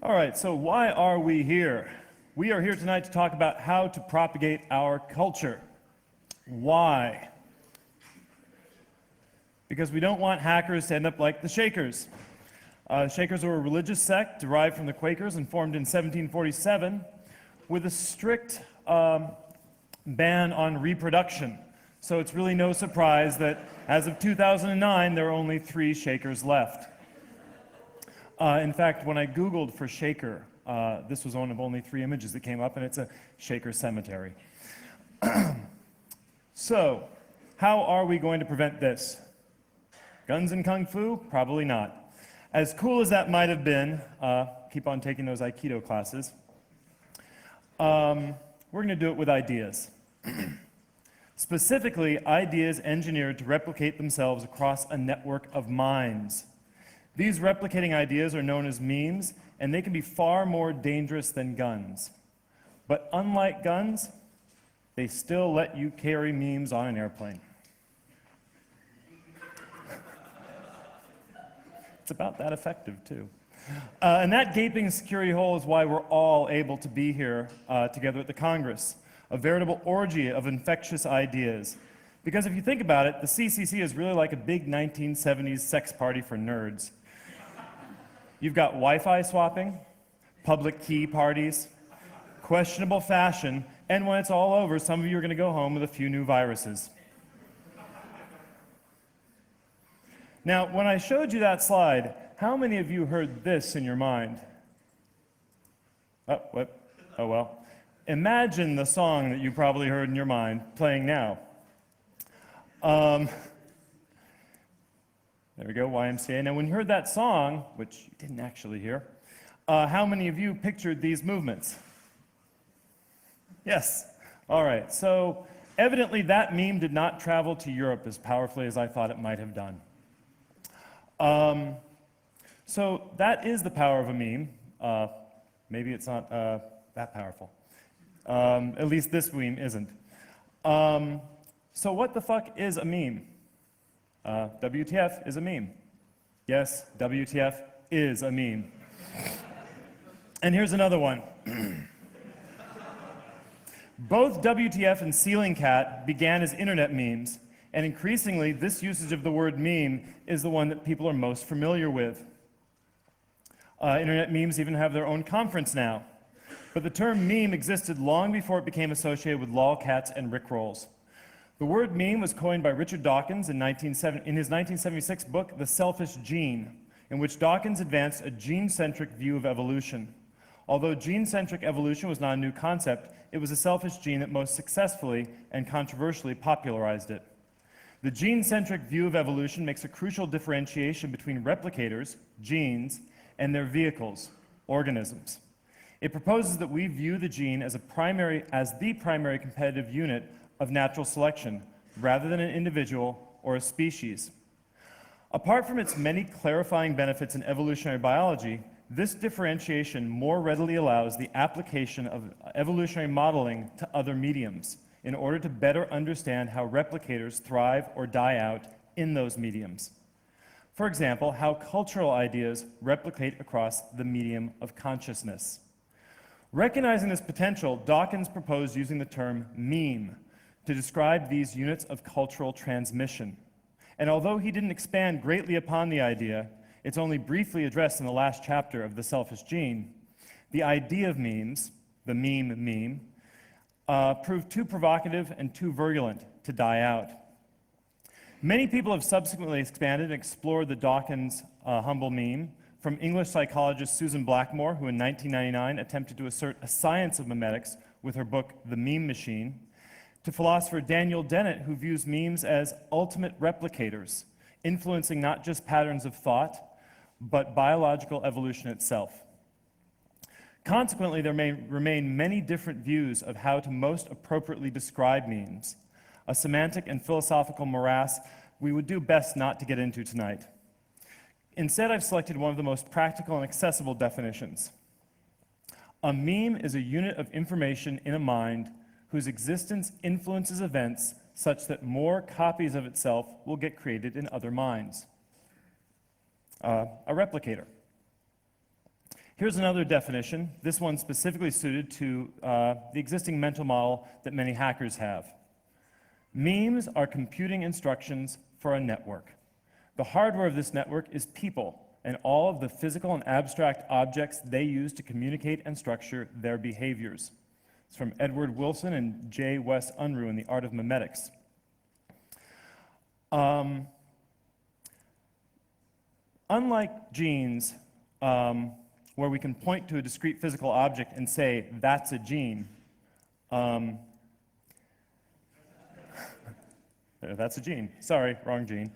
All right, so why are we here? We are here tonight to talk about how to propagate our culture. Why? Because we don't want hackers to end up like the Shakers. The Shakers were a religious sect derived from the Quakers and formed in 1747 with a strict ban on reproduction. So it's really no surprise that as of 2009, there are only 3 Shakers left. In fact, when I Googled for Shaker, this was one of only 3 images that came up, and it's a Shaker cemetery. So, how are we going to prevent this? Guns and Kung Fu? Probably not. As cool as that might have been, keep on taking those Aikido classes, we're going to do it with ideas. Specifically, ideas engineered to replicate themselves across a network of minds. These replicating ideas are known as memes, and they can be far more dangerous than guns. But unlike guns, they still let you carry memes on an airplane. It's about that effective, too. And that gaping security hole is why we're all able to be here together at the Congress, a veritable orgy of infectious ideas. Because if you think about it, the CCC is really like a big 1970s sex party for nerds. You've got Wi-Fi swapping, public key parties, questionable fashion, and when it's all over, some of you are going to go home with a few new viruses. Now, when I showed you that slide, how many of you heard this in your mind? Oh, what? Oh, well. Imagine the song that you probably heard in your mind playing now. There we go, YMCA. Now, when you heard that song, which you didn't actually hear, how many of you pictured these movements? Yes. All right. So, evidently, that meme did not travel to Europe as powerfully as I thought it might have done. So, that is the power of a meme. Maybe it's not that powerful. At least this meme isn't. So, what the fuck is a meme? WTF is a meme. Yes, WTF is a meme. And here's another one. Both WTF and Ceiling Cat began as internet memes, and increasingly this usage of the word meme is the one that people are most familiar with. Internet memes even have their own conference now. But the term meme existed long before it became associated with lolcats and rickrolls. The word meme was coined by Richard Dawkins in his 1976 book, The Selfish Gene, in which Dawkins advanced a gene-centric view of evolution. Although gene-centric evolution was not a new concept, it was a selfish gene that most successfully and controversially popularized it. The gene-centric view of evolution makes a crucial differentiation between replicators, genes, and their vehicles, organisms. It proposes that we view the gene as the primary competitive unit of natural selection, rather than an individual or a species. Apart from its many clarifying benefits in evolutionary biology, this differentiation more readily allows the application of evolutionary modeling to other mediums in order to better understand how replicators thrive or die out in those mediums. For example, how cultural ideas replicate across the medium of consciousness. Recognizing this potential, Dawkins proposed using the term meme to describe these units of cultural transmission. And although he didn't expand greatly upon the idea, it's only briefly addressed in the last chapter of The Selfish Gene, the idea of memes, the meme, proved too provocative and too virulent to die out. Many people have subsequently expanded and explored the Dawkins humble meme, from English psychologist Susan Blackmore, who in 1999 attempted to assert a science of memetics with her book, The Meme Machine, to philosopher Daniel Dennett, who views memes as ultimate replicators, influencing not just patterns of thought, but biological evolution itself. Consequently, there may remain many different views of how to most appropriately describe memes, a semantic and philosophical morass we would do best not to get into tonight. Instead, I've selected one of the most practical and accessible definitions. A meme is a unit of information in a mind whose existence influences events such that more copies of itself will get created in other minds. A replicator. Here's another definition, this one specifically suited to the existing mental model that many hackers have. Memes are computing instructions for a network. The hardware of this network is people and all of the physical and abstract objects they use to communicate and structure their behaviors. It's from Edward Wilson and J. Wes Unruh in The Art of Memetics. Unlike genes, where we can point to a discrete physical object and say, that's a gene, that's a gene. Sorry, wrong gene.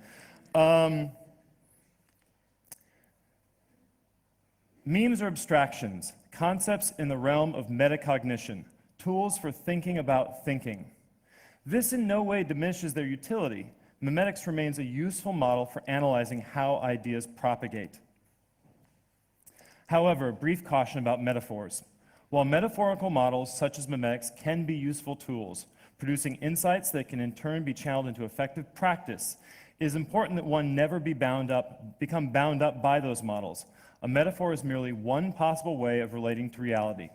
Memes are abstractions, concepts in the realm of metacognition, tools for thinking about thinking. This in no way diminishes their utility. Memetics remains a useful model for analyzing how ideas propagate. However, a brief caution about metaphors. While metaphorical models such as memetics can be useful tools, producing insights that can in turn be channeled into effective practice, it is important that one never become bound up by those models. A metaphor is merely one possible way of relating to reality.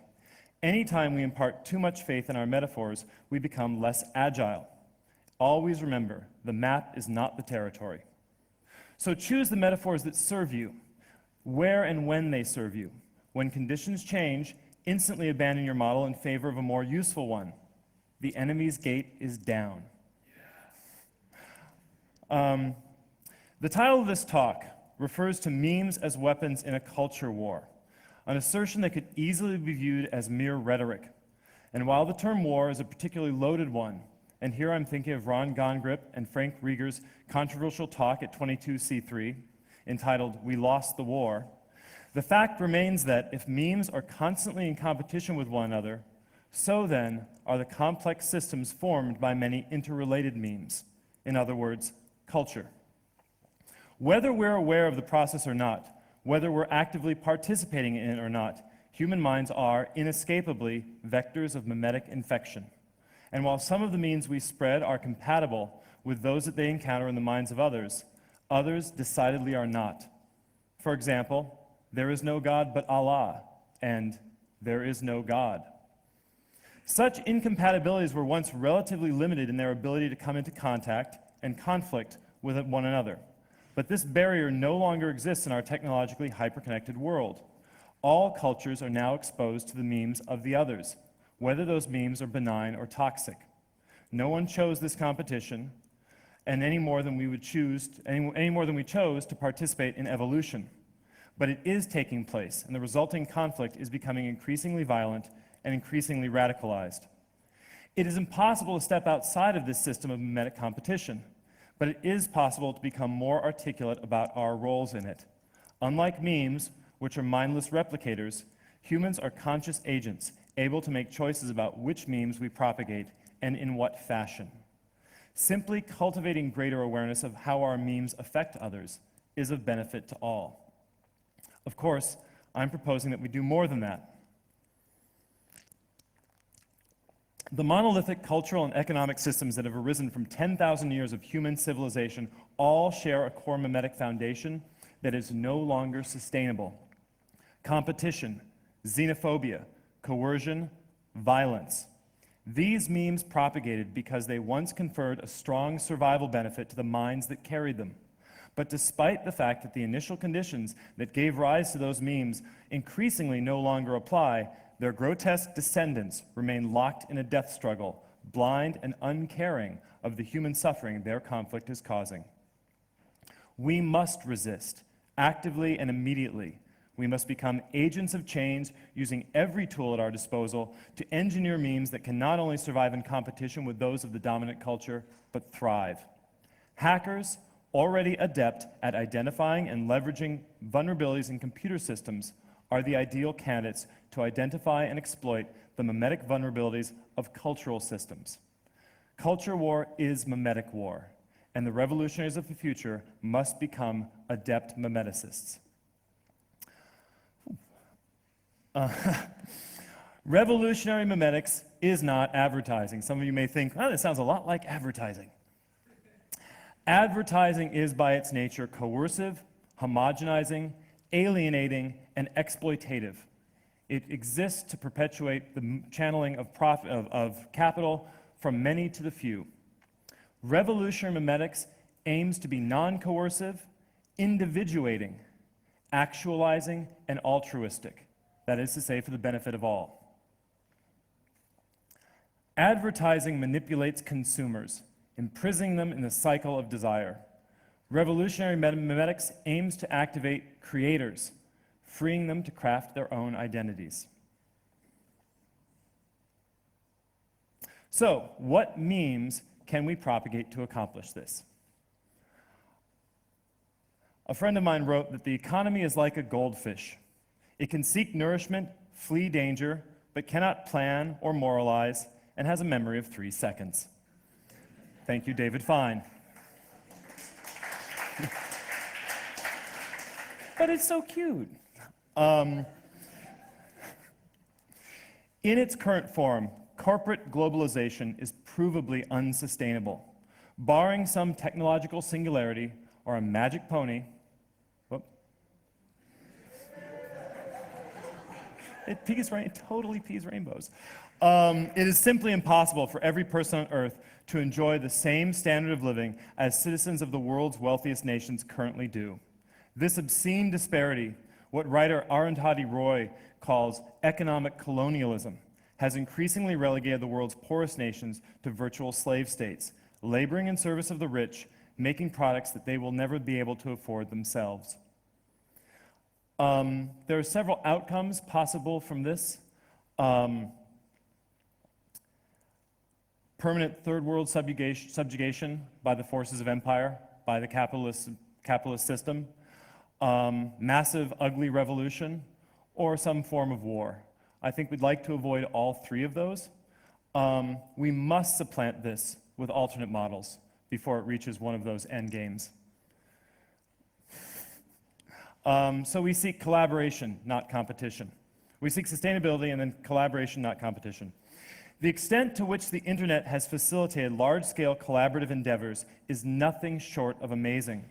Anytime we impart too much faith in our metaphors, we become less agile. Always remember, the map is not the territory. So choose the metaphors that serve you, where and when they serve you. When conditions change, instantly abandon your model in favor of a more useful one. The enemy's gate is down. The title of this talk refers to memes as weapons in a culture war, an assertion that could easily be viewed as mere rhetoric. And while the term war is a particularly loaded one, and here I'm thinking of Ron Gongrip and Frank Rieger's controversial talk at 22C3, entitled, "We Lost the War," the fact remains that if memes are constantly in competition with one another, so then are the complex systems formed by many interrelated memes. In other words, culture. Whether we're aware of the process or not, whether we're actively participating in it or not, human minds are inescapably vectors of memetic infection. And while some of the memes we spread are compatible with those that they encounter in the minds of others, others decidedly are not. For example, there is no God but Allah, and there is no God. Such incompatibilities were once relatively limited in their ability to come into contact and conflict with one another. But this barrier no longer exists in our technologically hyperconnected world. All cultures are now exposed to the memes of the others, whether those memes are benign or toxic. No one chose this competition, and any more than we chose to participate in evolution. But it is taking place, and the resulting conflict is becoming increasingly violent and increasingly radicalized. It is impossible to step outside of this system of memetic competition, but it is possible to become more articulate about our roles in it. Unlike memes, which are mindless replicators, humans are conscious agents, able to make choices about which memes we propagate and in what fashion. Simply cultivating greater awareness of how our memes affect others is of benefit to all. Of course, I'm proposing that we do more than that. The monolithic cultural and economic systems that have arisen from 10,000 years of human civilization all share a core memetic foundation that is no longer sustainable. Competition, xenophobia, coercion, violence. These memes propagated because they once conferred a strong survival benefit to the minds that carried them. But despite the fact that the initial conditions that gave rise to those memes increasingly no longer apply, their grotesque descendants remain locked in a death struggle, blind and uncaring of the human suffering their conflict is causing. We must resist, actively and immediately. We must become agents of change, using every tool at our disposal to engineer memes that can not only survive in competition with those of the dominant culture, but thrive. Hackers, already adept at identifying and leveraging vulnerabilities in computer systems, are the ideal candidates to identify and exploit the memetic vulnerabilities of cultural systems. Culture war is memetic war, and the revolutionaries of the future must become adept memeticists. Revolutionary memetics is not advertising. Some of you may think, oh, this sounds a lot like advertising. Advertising is by its nature coercive, homogenizing, alienating, and exploitative. It exists to perpetuate the channeling of capital from many to the few. Revolutionary memetics aims to be non-coercive, individuating, actualizing, and altruistic. That is to say, for the benefit of all. Advertising manipulates consumers, imprisoning them in the cycle of desire. Revolutionary memetics aims to activate creators, freeing them to craft their own identities. So, what memes can we propagate to accomplish this? A friend of mine wrote that the economy is like a goldfish. It can seek nourishment, flee danger, but cannot plan or moralize, and has a memory of 3 seconds. Thank you, David Fine. But it's so cute. In its current form, corporate globalization is provably unsustainable. Barring some technological singularity or a magic pony, it totally pees rainbows. It is simply impossible for every person on Earth to enjoy the same standard of living as citizens of the world's wealthiest nations currently do. This obscene disparity, what writer Arundhati Roy calls economic colonialism, has increasingly relegated the world's poorest nations to virtual slave states, laboring in service of the rich, making products that they will never be able to afford themselves. There are several outcomes possible from this. Permanent third world subjugation by the forces of empire, by the capitalist system, massive ugly revolution, or some form of war. I think we'd like to avoid all 3 of those. We must supplant this with alternate models before it reaches one of those end games. So we seek collaboration, not competition. We seek sustainability and then collaboration, not competition. The extent to which the internet has facilitated large-scale collaborative endeavors is nothing short of amazing.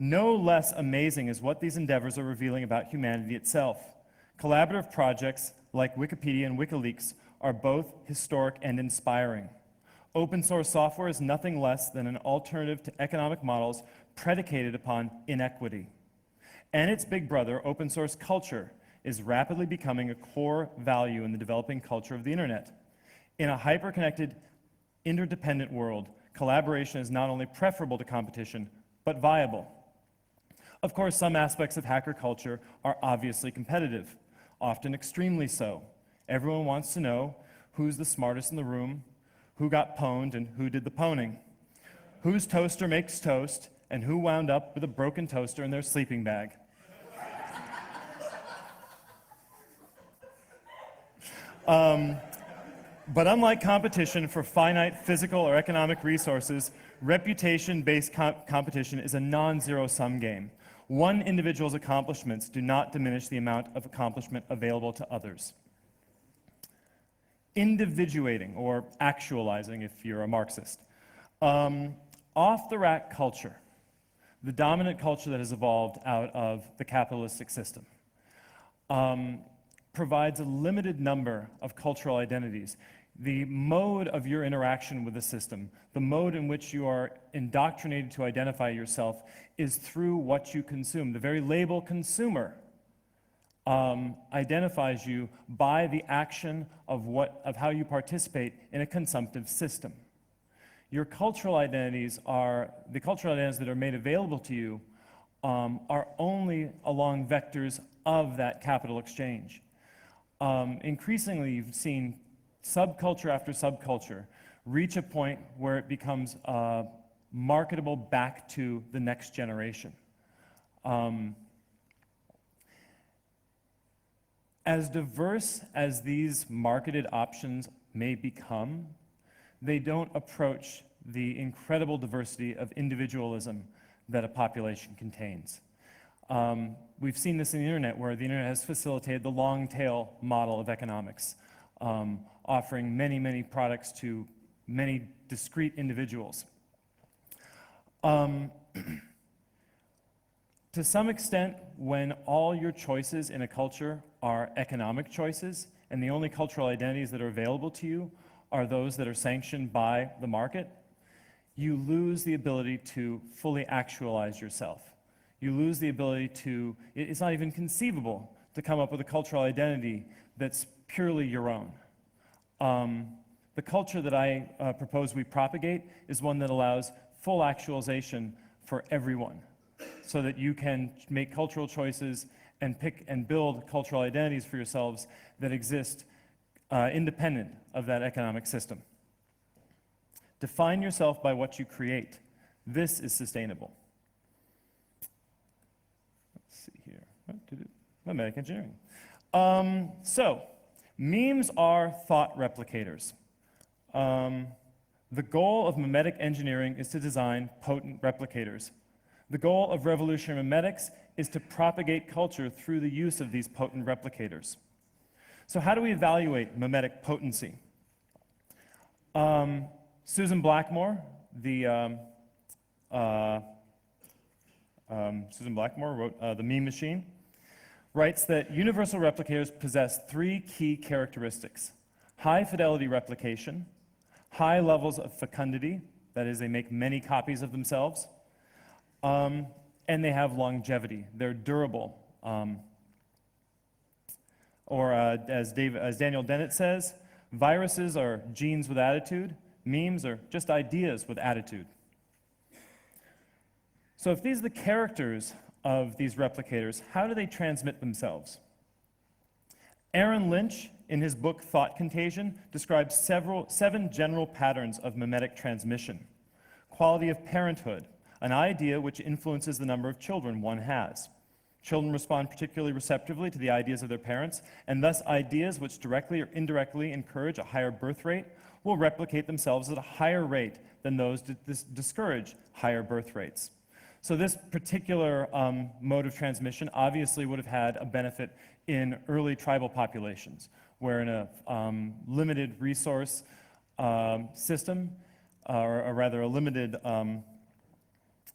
No less amazing is what these endeavors are revealing about humanity itself. Collaborative projects like Wikipedia and WikiLeaks are both historic and inspiring. Open source software is nothing less than an alternative to economic models predicated upon inequity. And its big brother, open source culture, is rapidly becoming a core value in the developing culture of the internet. In a hyper-connected, interdependent world, collaboration is not only preferable to competition, but viable. Of course, some aspects of hacker culture are obviously competitive, often extremely so. Everyone wants to know who's the smartest in the room, who got pwned, and who did the pwning, whose toaster makes toast, and who wound up with a broken toaster in their sleeping bag. But unlike competition for finite physical or economic resources, reputation-based competition is a non-zero-sum game. One individual's accomplishments do not diminish the amount of accomplishment available to others. Individuating, or actualizing if you're a Marxist. Off-the-rack culture, the dominant culture that has evolved out of the capitalistic system, provides a limited number of cultural identities. The mode of your interaction with the system, the mode in which you are indoctrinated to identify yourself, is through what you consume. The very label consumer identifies you by the action of how you participate in a consumptive system. Your cultural identities the cultural identities that are made available to you are only along vectors of that capital exchange. Increasingly, you've seen subculture after subculture reach a point where it becomes marketable back to the next generation. As diverse as these marketed options may become, they don't approach the incredible diversity of individualism that a population contains. We've seen this in the internet, where the internet has facilitated the long tail model of economics, offering many, many products to many discrete individuals. To some extent, when all your choices in a culture are economic choices, and the only cultural identities that are available to you are those that are sanctioned by the market, you lose the ability to fully actualize yourself. You lose the ability to, it's not even conceivable to come up with a cultural identity that's purely your own. The culture that I propose we propagate is one that allows full actualization for everyone, so that you can make cultural choices and pick and build cultural identities for yourselves that exist independent of that economic system. Define yourself by what you create. This is sustainable. Let's see here. Memetic engineering. So, memes are thought replicators. The goal of memetic engineering is to design potent replicators. The goal of revolutionary memetics is to propagate culture through the use of these potent replicators. So how do we evaluate memetic potency? Susan Blackmore, Susan Blackmore wrote The Meme Machine, writes that universal replicators possess three key characteristics: high fidelity replication, high levels of fecundity, that is, they make many copies of themselves, and they have longevity. They're durable. As Daniel Dennett says, viruses are genes with attitude, memes are just ideas with attitude. So if these are the characters of these replicators, how do they transmit themselves? Aaron Lynch, in his book Thought Contagion, describes seven general patterns of memetic transmission. Quality of parenthood, an idea which influences the number of children one has. Children respond particularly receptively to the ideas of their parents, and thus ideas which directly or indirectly encourage a higher birth rate will replicate themselves at a higher rate than those that discourage higher birth rates. So this particular mode of transmission obviously would have had a benefit in early tribal populations, where in a limited resource system, or rather a limited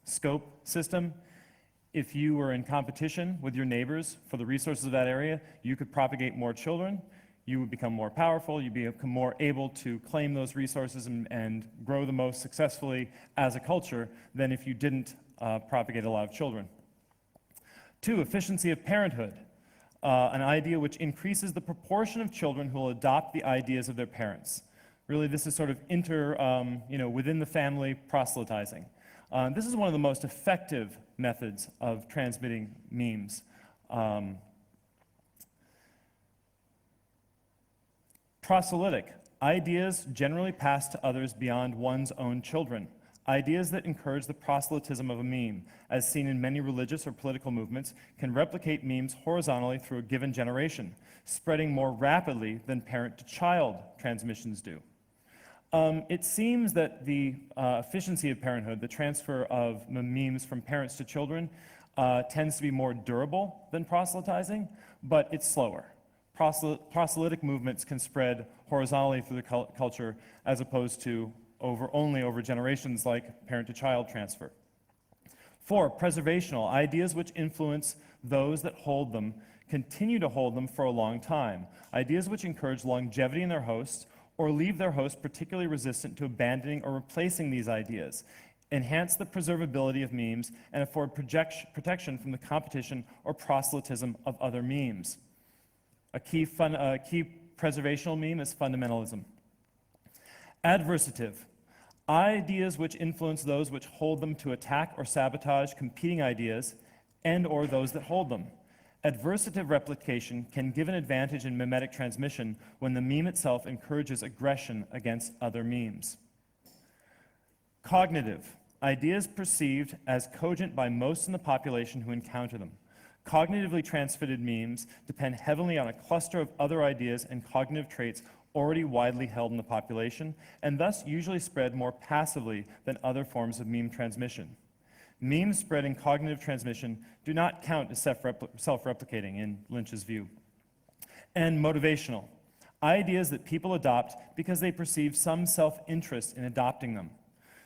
scope system, if you were in competition with your neighbors for the resources of that area, you could propagate more children, you would become more powerful, you'd become more able to claim those resources and grow the most successfully as a culture than if you didn't propagate a lot of children. 2, efficiency of parenthood, an idea which increases the proportion of children who will adopt the ideas of their parents. Really, this is sort of within the family proselytizing. This is one of the most effective methods of transmitting memes. Proselytic, ideas generally passed to others beyond one's own children. Ideas that encourage the proselytism of a meme, as seen in many religious or political movements, can replicate memes horizontally through a given generation, spreading more rapidly than parent-to-child transmissions do. It seems that the efficiency of parenthood, the transfer of memes from parents to children, tends to be more durable than proselytizing, but it's slower. Proselytic movements can spread horizontally through the culture as opposed to only over generations like parent-to-child transfer. 4, preservational, ideas which influence those that hold them continue to hold them for a long time. Ideas which encourage longevity in their hosts or leave their host particularly resistant to abandoning or replacing these ideas, enhance the preservability of memes, and afford protection from the competition or proselytism of other memes. A key preservational meme is fundamentalism. Adversative, ideas which influence those which hold them to attack or sabotage competing ideas and or those that hold them. Adversative replication can give an advantage in memetic transmission when the meme itself encourages aggression against other memes. Cognitive, ideas perceived as cogent by most in the population who encounter them. Cognitively transmitted memes depend heavily on a cluster of other ideas and cognitive traits already widely held in the population, and thus usually spread more passively than other forms of meme transmission. Memes spreading cognitive transmission do not count as self-replicating in Lynch's view. And motivational, ideas that people adopt because they perceive some self-interest in adopting them.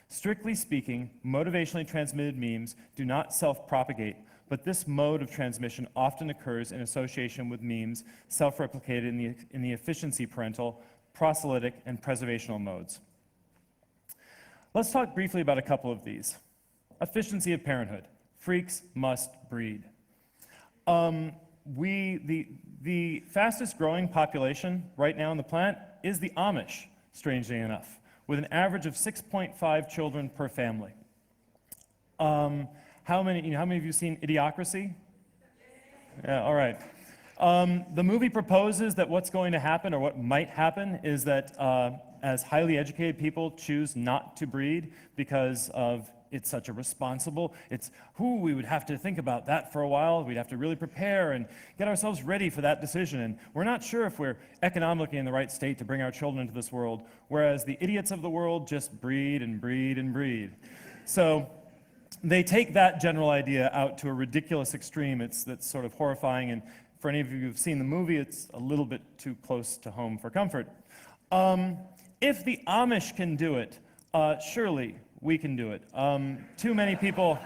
Strictly speaking, motivationally transmitted memes do not self-propagate, but this mode of transmission often occurs in association with memes self-replicated in the efficiency parental, proselytic, and preservational modes. Let's talk briefly about a couple of these. Efficiency of parenthood. Freaks must breed. The fastest growing population right now on the planet is the Amish, strangely enough, with an average of 6.5 children per family. How many of you have seen Idiocracy? Yeah, all right. The movie proposes that what's going to happen, or what might happen, is that as highly educated people choose not to breed because of it's such a responsible, we would have to think about that for a while. We'd have to really prepare and get ourselves ready for that decision. And we're not sure if we're economically in the right state to bring our children into this world, whereas the idiots of the world just breed and breed and breed. So they take that general idea out to a ridiculous extreme. That's sort of horrifying, and for any of you who've seen the movie, it's a little bit too close to home for comfort. If the Amish can do it, surely we can do it. Too many people...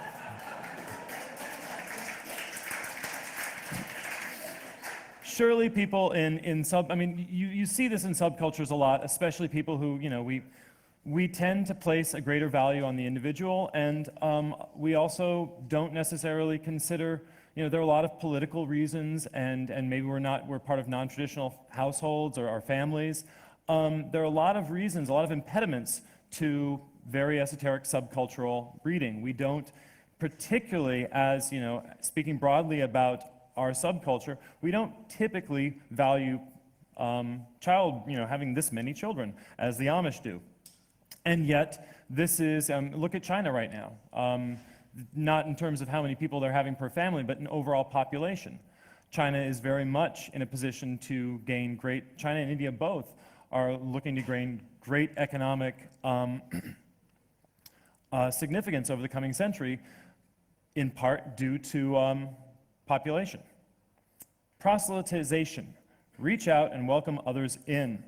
Surely people you see this in subcultures a lot, especially people who, we tend to place a greater value on the individual, and we also don't necessarily consider, there are a lot of political reasons, and maybe we're part of non-traditional households or our families. There are a lot of reasons, a lot of impediments to very esoteric subcultural breeding. We don't, particularly as, speaking broadly about our subculture, we don't typically value having this many children as the Amish do. And yet, this is, look at China right now. Not in terms of how many people they're having per family, but in overall population. China is very much in a position to gain China and India both are looking to gain great economic significance over the coming century, in part due to population. Proselytization. Reach out and welcome others in.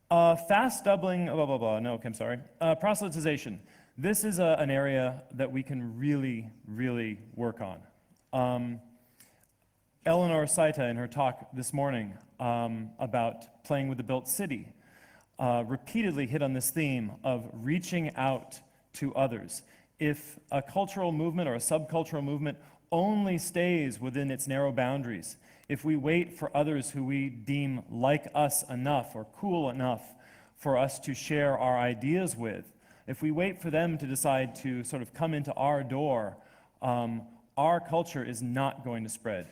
Fast doubling, proselytization. This is an area that we can really, really work on. Eleanor Saita, in her talk this morning about playing with the built city, repeatedly hit on this theme of reaching out to others. If a cultural movement or a subcultural movement only stays within its narrow boundaries, if we wait for others who we deem like us enough or cool enough for us to share our ideas with, if we wait for them to decide to sort of come into our door, our culture is not going to spread.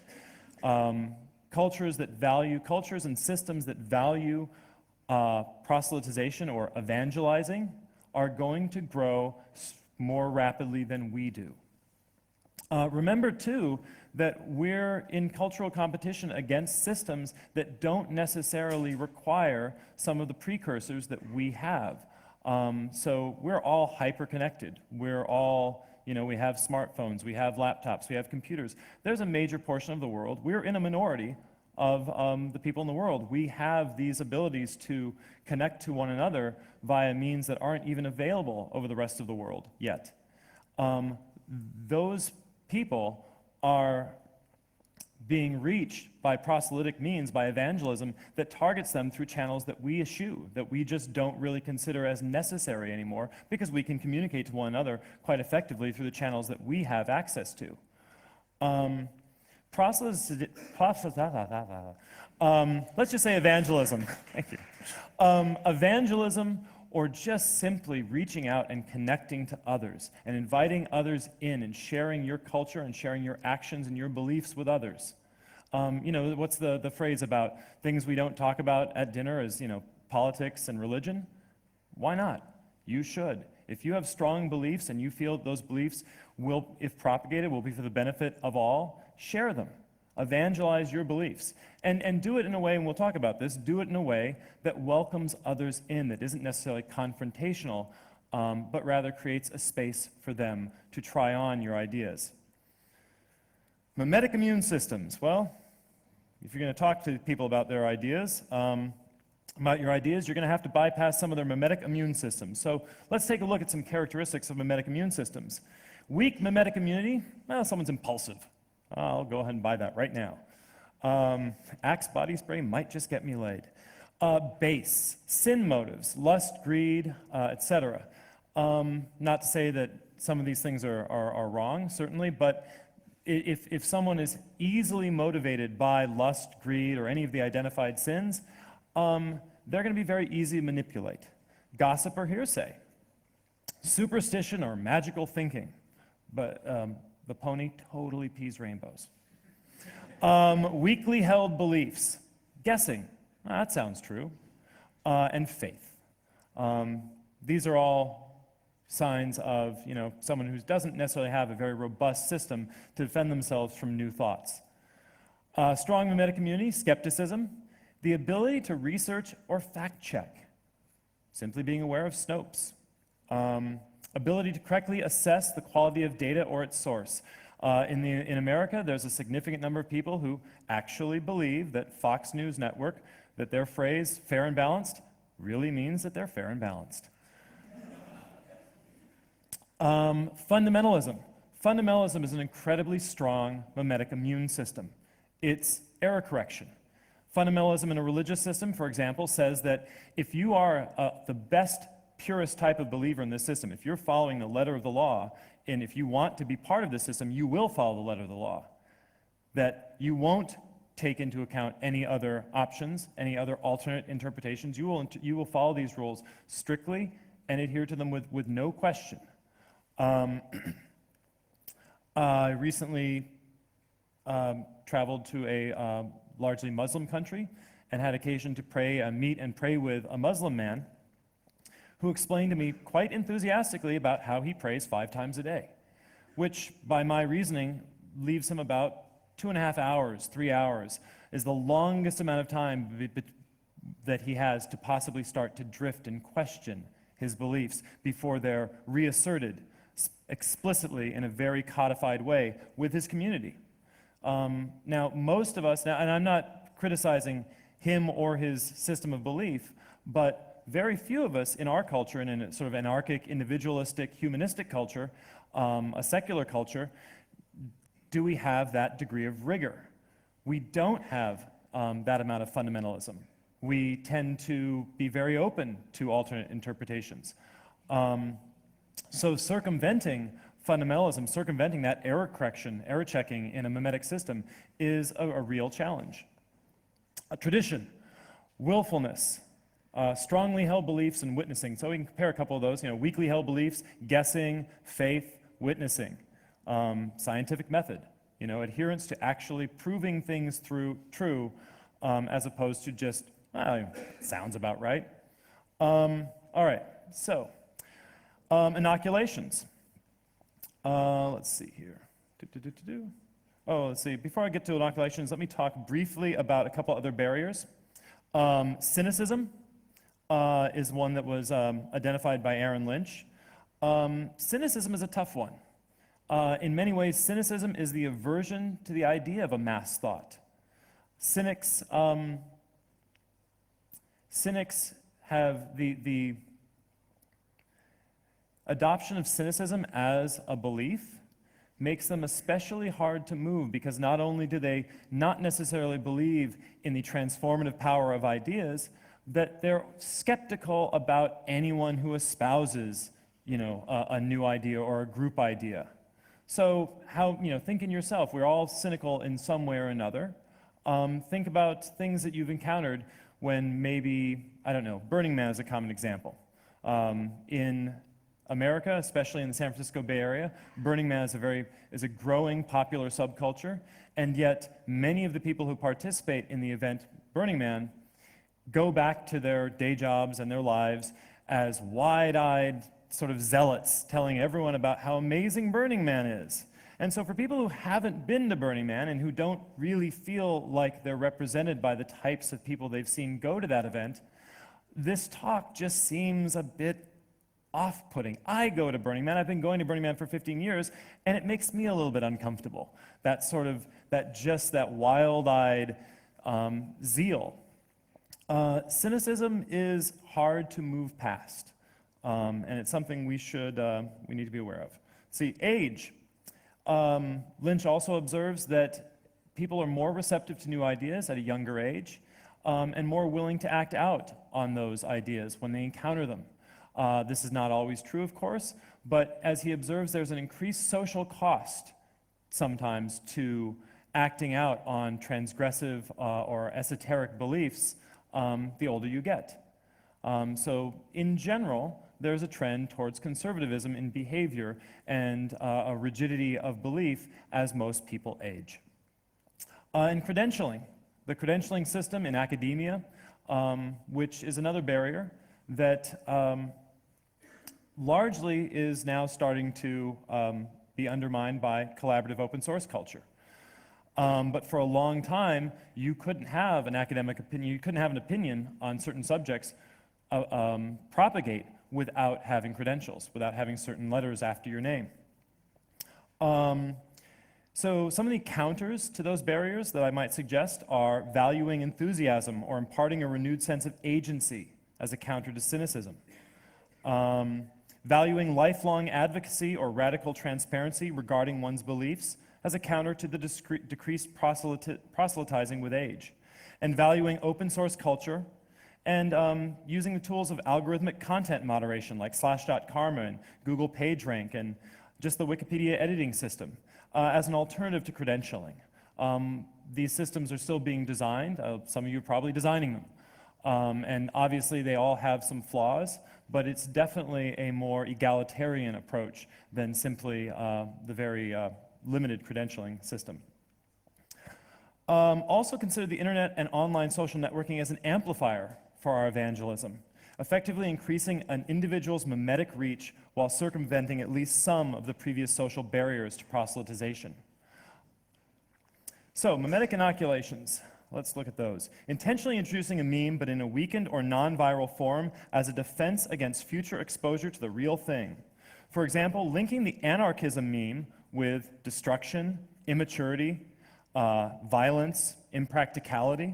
Cultures and systems that value proselytization or evangelizing are going to grow more rapidly than we do. Remember, too, that we're in cultural competition against systems that don't necessarily require some of the precursors that we have. So we're all hyper-connected. We're all, we have smartphones, we have laptops, we have computers. There's a major portion of the world. We're in a minority of the people in the world. We have these abilities to connect to one another via means that aren't even available over the rest of the world yet. Those people are being reached by proselytic means, by evangelism, that targets them through channels that we eschew, that we just don't really consider as necessary anymore, because we can communicate to one another quite effectively through the channels that we have access to. Let's just say evangelism. Thank you. Evangelism, or just simply reaching out and connecting to others and inviting others in and sharing your culture and sharing your actions and your beliefs with others. What's the phrase about things we don't talk about at dinner is, politics and religion? Why not? You should. If you have strong beliefs and you feel those beliefs will, if propagated, will be for the benefit of all, share them. Evangelize your beliefs. And do it in a way, and we'll talk about this, do it in a way that welcomes others in, that isn't necessarily confrontational, but rather creates a space for them to try on your ideas. Memetic immune systems. Well, if you're going to talk to people about their ideas, you're going to have to bypass some of their memetic immune systems. So let's take a look at some characteristics of memetic immune systems. Weak memetic immunity, well, someone's impulsive. I'll go ahead and buy that right now. Axe body spray might just get me laid. Base, sin motives, lust, greed, etc. Not to say that some of these things are wrong, certainly, but if someone is easily motivated by lust, greed, or any of the identified sins, they're going to be very easy to manipulate. Gossip or hearsay. Superstition or magical thinking. But the pony totally pees rainbows. Weakly held beliefs. Guessing. That sounds true. And faith. These are all signs of, someone who doesn't necessarily have a very robust system to defend themselves from new thoughts. Strong memetic community, skepticism, the ability to research or fact check, simply being aware of Snopes. Ability to correctly assess the quality of data or its source. In America, there's a significant number of people who actually believe that Fox News Network, that their phrase, fair and balanced, really means that they're fair and balanced. Fundamentalism. Fundamentalism is an incredibly strong memetic immune system. It's error correction. Fundamentalism in a religious system, for example, says that if you are the best, purest type of believer in this system, if you're following the letter of the law, and if you want to be part of this system, you will follow the letter of the law. That you won't take into account any other options, any other alternate interpretations. You will follow these rules strictly and adhere to them with no question. I recently traveled to a largely Muslim country and had occasion to meet and pray with a Muslim man who explained to me quite enthusiastically about how he prays 5 times a day, which by my reasoning leaves him about 2.5 hours, 3 hours, is the longest amount of time that he has to possibly start to drift and question his beliefs before they're reasserted explicitly in a very codified way with his community. Now, most of us, and I'm not criticizing him or his system of belief, but very few of us in our culture, and in a sort of anarchic, individualistic, humanistic culture, a secular culture, do we have that degree of rigor. We don't have that amount of fundamentalism. We tend to be very open to alternate interpretations. So circumventing fundamentalism, circumventing that error correction, error checking in a memetic system is a real challenge. Tradition, willfulness, strongly held beliefs and witnessing. So we can compare a couple of those, weakly held beliefs, guessing, faith, witnessing, scientific method, adherence to actually proving things true as opposed to just, sounds about right. All right, so inoculations. Let's see here. Let's see. Before I get to inoculations, let me talk briefly about a couple other barriers. Cynicism is one that was identified by Aaron Lynch. Cynicism is a tough one. In many ways, cynicism is the aversion to the idea of a mass thought. Cynics have the adoption of cynicism as a belief makes them especially hard to move, because not only do they not necessarily believe in the transformative power of ideas, that they're skeptical about anyone who espouses, a new idea or a group idea. So think in yourself, we're all cynical in some way or another. Think about things that you've encountered when maybe, Burning Man is a common example. In America, especially in the San Francisco Bay Area, Burning Man is a growing popular subculture, and yet many of the people who participate in the event Burning Man go back to their day jobs and their lives as wide-eyed sort of zealots telling everyone about how amazing Burning Man is. And so for people who haven't been to Burning Man and who don't really feel like they're represented by the types of people they've seen go to that event, this talk just seems a bit off-putting. I go to Burning Man. I've been going to Burning Man for 15 years, and it makes me a little bit uncomfortable. That wild-eyed zeal. Cynicism is hard to move past, and it's something we need to be aware of. See, age. Lynch also observes that people are more receptive to new ideas at a younger age and more willing to act out on those ideas when they encounter them. This is not always true, of course, but as he observes, there's an increased social cost sometimes to acting out on transgressive or esoteric beliefs the older you get. So in general, there's a trend towards conservatism in behavior and a rigidity of belief as most people age. In credentialing, the credentialing system in academia, which is another barrier that largely is now starting to be undermined by collaborative open source culture. But for a long time, you couldn't have an academic opinion, you couldn't have an opinion on certain subjects propagate without having credentials, without having certain letters after your name. So some of the counters to those barriers that I might suggest are valuing enthusiasm or imparting a renewed sense of agency as a counter to cynicism. Valuing lifelong advocacy or radical transparency regarding one's beliefs as a counter to the decreased proselytizing with age. And valuing open source culture and using the tools of algorithmic content moderation like Slash.karma and Google PageRank and just the Wikipedia editing system as an alternative to credentialing. These systems are still being designed. Some of you are probably designing them. And obviously they all have some flaws, but it's definitely a more egalitarian approach than simply the very limited credentialing system. Also consider the internet and online social networking as an amplifier for our evangelism, effectively increasing an individual's memetic reach while circumventing at least some of the previous social barriers to proselytization. So, memetic inoculations. Let's look at those. Intentionally introducing a meme, but in a weakened or non-viral form as a defense against future exposure to the real thing. For example, linking the anarchism meme with destruction, immaturity, violence, impracticality.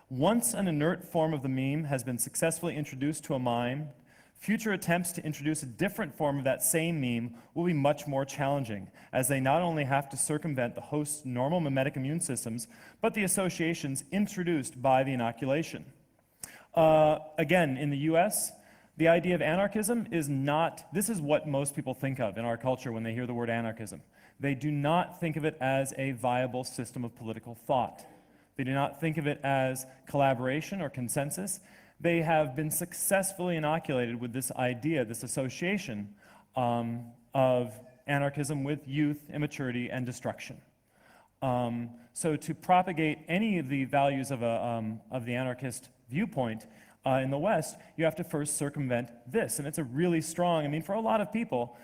Once an inert form of the meme has been successfully introduced to a mind, future attempts to introduce a different form of that same meme will be much more challenging, as they not only have to circumvent the host's normal memetic immune systems, but the associations introduced by the inoculation. Again, in the US, the idea of anarchism is not, this is what most people think of in our culture when they hear the word anarchism. They do not think of it as a viable system of political thought. They do not think of it as collaboration or consensus. They have been successfully inoculated with this idea, this association of anarchism with youth, immaturity, and destruction. So to propagate any of the values of the anarchist viewpoint in the West, you have to first circumvent this, and it's a really strong, I mean, for a lot of people,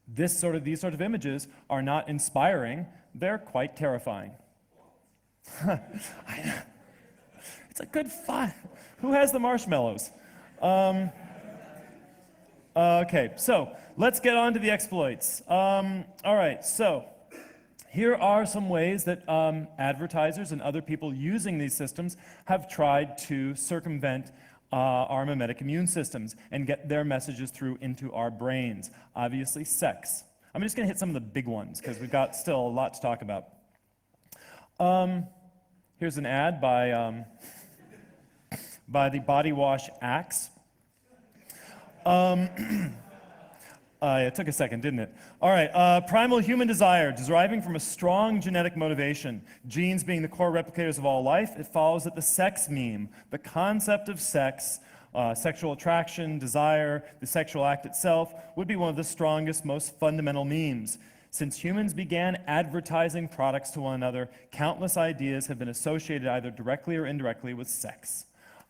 these sort of images are not inspiring, they're quite terrifying. It's a good fun. Who has the marshmallows? Okay, so let's get on to the exploits. All right, so here are some ways that advertisers and other people using these systems have tried to circumvent our memetic immune systems and get their messages through into our brains. Obviously, sex. I'm just going to hit some of the big ones because we've got still a lot to talk about. Here's an ad by the body wash Axe. It took a second, didn't it? All right, primal human desire, deriving from a strong genetic motivation, genes being the core replicators of all life, it follows that the sex meme, the concept of sex, sexual attraction, desire, the sexual act itself, would be one of the strongest, most fundamental memes. Since humans began advertising products to one another, countless ideas have been associated either directly or indirectly with sex.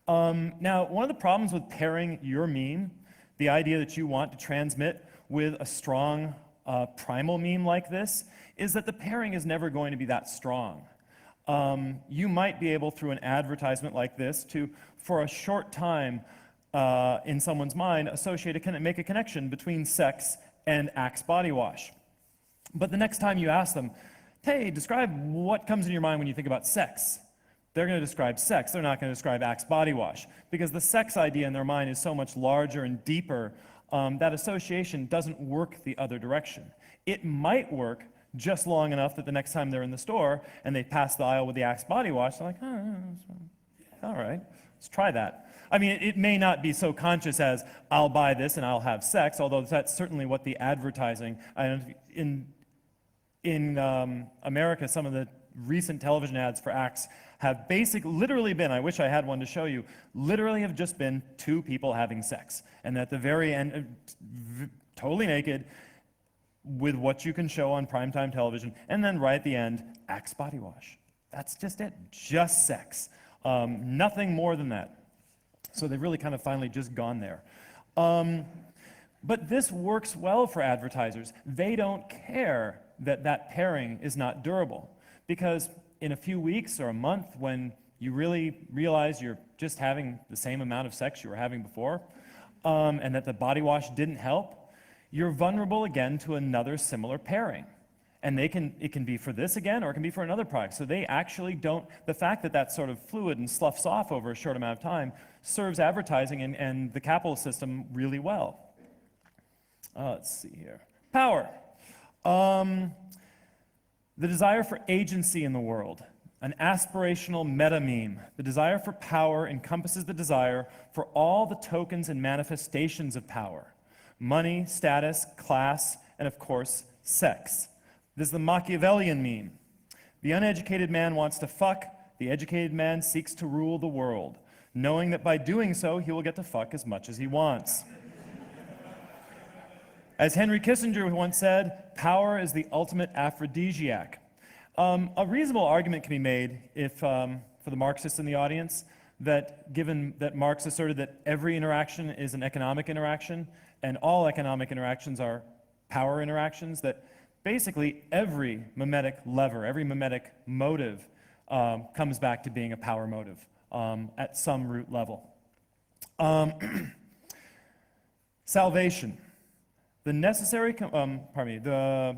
Now, one of the problems with pairing your meme, the idea that you want to transmit with a strong primal meme like this, is that the pairing is never going to be that strong. You might be able, through an advertisement like this, to, for a short time in someone's mind, make a connection between sex and Axe body wash. But the next time you ask them, hey, describe what comes in your mind when you think about sex, they're going to describe sex. They're not going to describe Axe body wash, because the sex idea in their mind is so much larger and deeper that association doesn't work the other direction. It might work just long enough that the next time they're in the store and they pass the aisle with the Axe body wash, they're like, oh, all right, let's try that. I mean, it may not be so conscious as, I'll buy this and I'll have sex, although that's certainly what the advertising, in America, some of the recent television ads for Axe have literally been, I wish I had one to show you, literally have just been two people having sex. And at the very end, totally naked, with what you can show on primetime television, and then right at the end, Axe body wash. That's just it, just sex. Nothing more than that. So they've really kind of finally just gone there. But this works well for advertisers. They don't care that that pairing is not durable, because in a few weeks or a month, when you really realize you're just having the same amount of sex you were having before, and that the body wash didn't help, you're vulnerable again to another similar pairing. And it can be for this again, or it can be for another product. So they actually don't, the fact that that's sort of fluid and sloughs off over a short amount of time serves advertising and the capitalist system really well. Let's see here. Power. The desire for agency in the world, an aspirational meta-meme. The desire for power encompasses the desire for all the tokens and manifestations of power: money, status, class, and of course, sex. This is the Machiavellian meme. The uneducated man wants to fuck, the educated man seeks to rule the world, knowing that by doing so, he will get to fuck as much as he wants. As Henry Kissinger once said, power is the ultimate aphrodisiac. A reasonable argument can be made if, for the Marxists in the audience, that given that Marx asserted that every interaction is an economic interaction, and all economic interactions are power interactions, that basically every memetic lever, every memetic motive comes back to being a power motive at some root level. Salvation. The necessary, the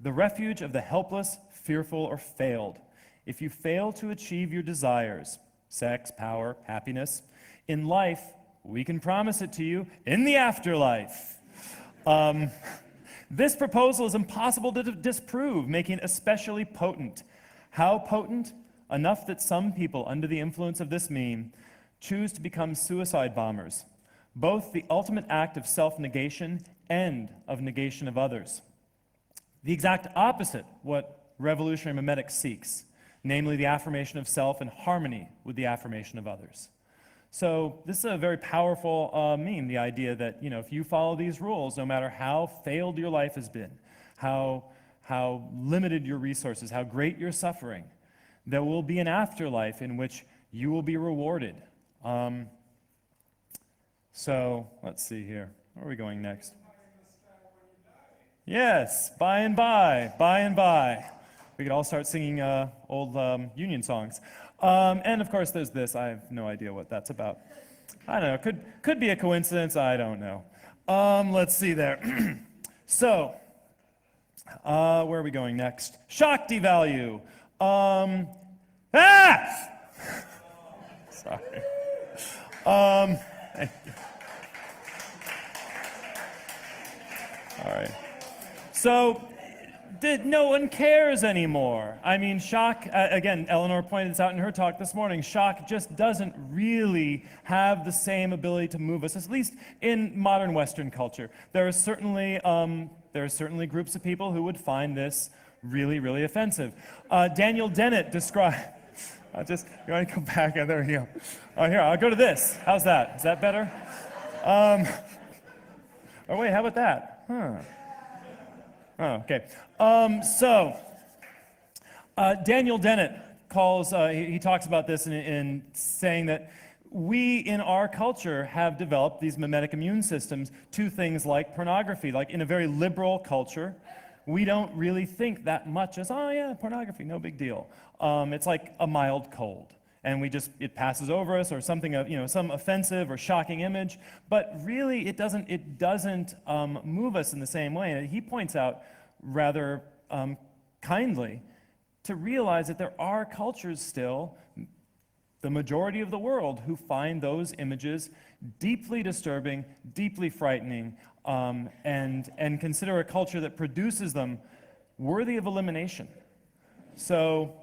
refuge of the helpless, fearful, or failed. If you fail to achieve your desires, sex, power, happiness, in life, we can promise it to you in the afterlife. This proposal is impossible to disprove, making it especially potent. How potent? Enough that some people, under the influence of this meme, choose to become suicide bombers, both the ultimate act of self-negation and of negation of others. The exact opposite what revolutionary memetic seeks, namely the affirmation of self in harmony with the affirmation of others. So this is a very powerful meme, the idea that, if you follow these rules, no matter how failed your life has been, how limited your resources, how great your suffering, there will be an afterlife in which you will be rewarded. So let's see here. Where are we going next? Yes, by and by, by and by. We could all start singing old Union songs. And of course there's this. I have no idea what that's about. I don't know, could be a coincidence, I don't know. Let's see there. So, where are we going next? Shakti value. Sorry. All right. So, no one cares anymore. I mean, shock, again, Eleanor pointed this out in her talk this morning, shock just doesn't really have the same ability to move us, at least in modern Western culture. There are certainly groups of people who would find this really, really offensive. Daniel Dennett described, you want to go back? There we go. Oh, here, I'll go to this. How's that? Is that better? Oh, wait, how about that? Huh. Oh, okay. Daniel Dennett calls, he talks about this in saying that we in our culture have developed these memetic immune systems to things like pornography. Like in a very liberal culture, we don't really think that much as, oh yeah, pornography, no big deal. It's like a mild cold. And it passes over us, or something, some offensive or shocking image, but really it doesn't move us in the same way. And he points out rather kindly to realize that there are cultures still, the majority of the world, who find those images deeply disturbing, deeply frightening, and consider a culture that produces them worthy of elimination. So,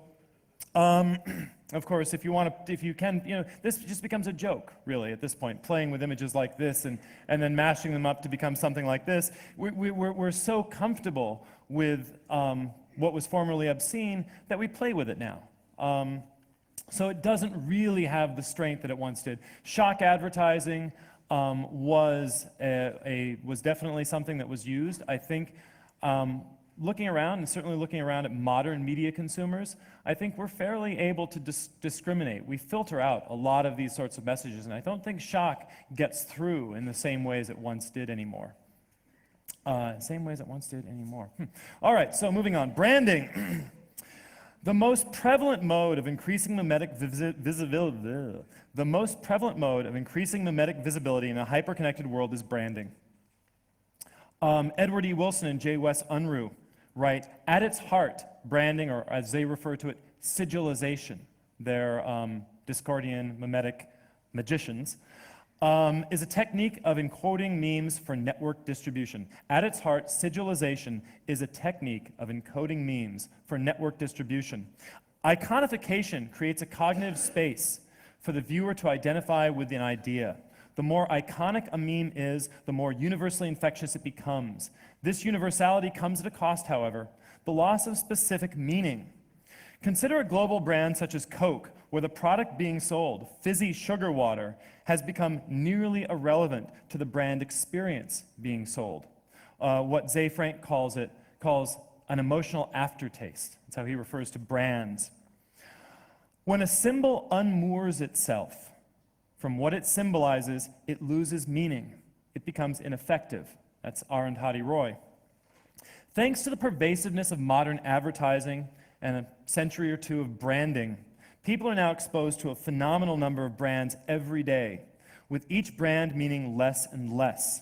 of course, if you can, this just becomes a joke, really, at this point, playing with images like this and then mashing them up to become something like this. We're so comfortable with what was formerly obscene that we play with it now. So it doesn't really have the strength that it once did. Shock advertising was definitely something that was used. I think looking around, and certainly looking around at modern media consumers, I think we're fairly able to discriminate. We filter out a lot of these sorts of messages, and I don't think shock gets through in the same ways it once did anymore. All right, so moving on. Branding. The most prevalent mode of increasing memetic visibility in a hyper-connected world is branding. Edward E. Wilson and J. Wes Unruh write, at its heart, branding, or as they refer to it, sigilization, they're Discordian memetic magicians, is a technique of encoding memes for network distribution. At its heart, sigilization is a technique of encoding memes for network distribution. Iconification creates a cognitive space for the viewer to identify with an idea. The more iconic a meme is, the more universally infectious it becomes. This universality comes at a cost, however, the loss of specific meaning. Consider a global brand such as Coke, where the product being sold, fizzy sugar water, has become nearly irrelevant to the brand experience being sold. What Zay Frank calls an emotional aftertaste. That's how he refers to brands. When a symbol unmoors itself from what it symbolizes, it loses meaning. It becomes ineffective. That's Arundhati Roy. Thanks to the pervasiveness of modern advertising and a century or two of branding, people are now exposed to a phenomenal number of brands every day, with each brand meaning less and less.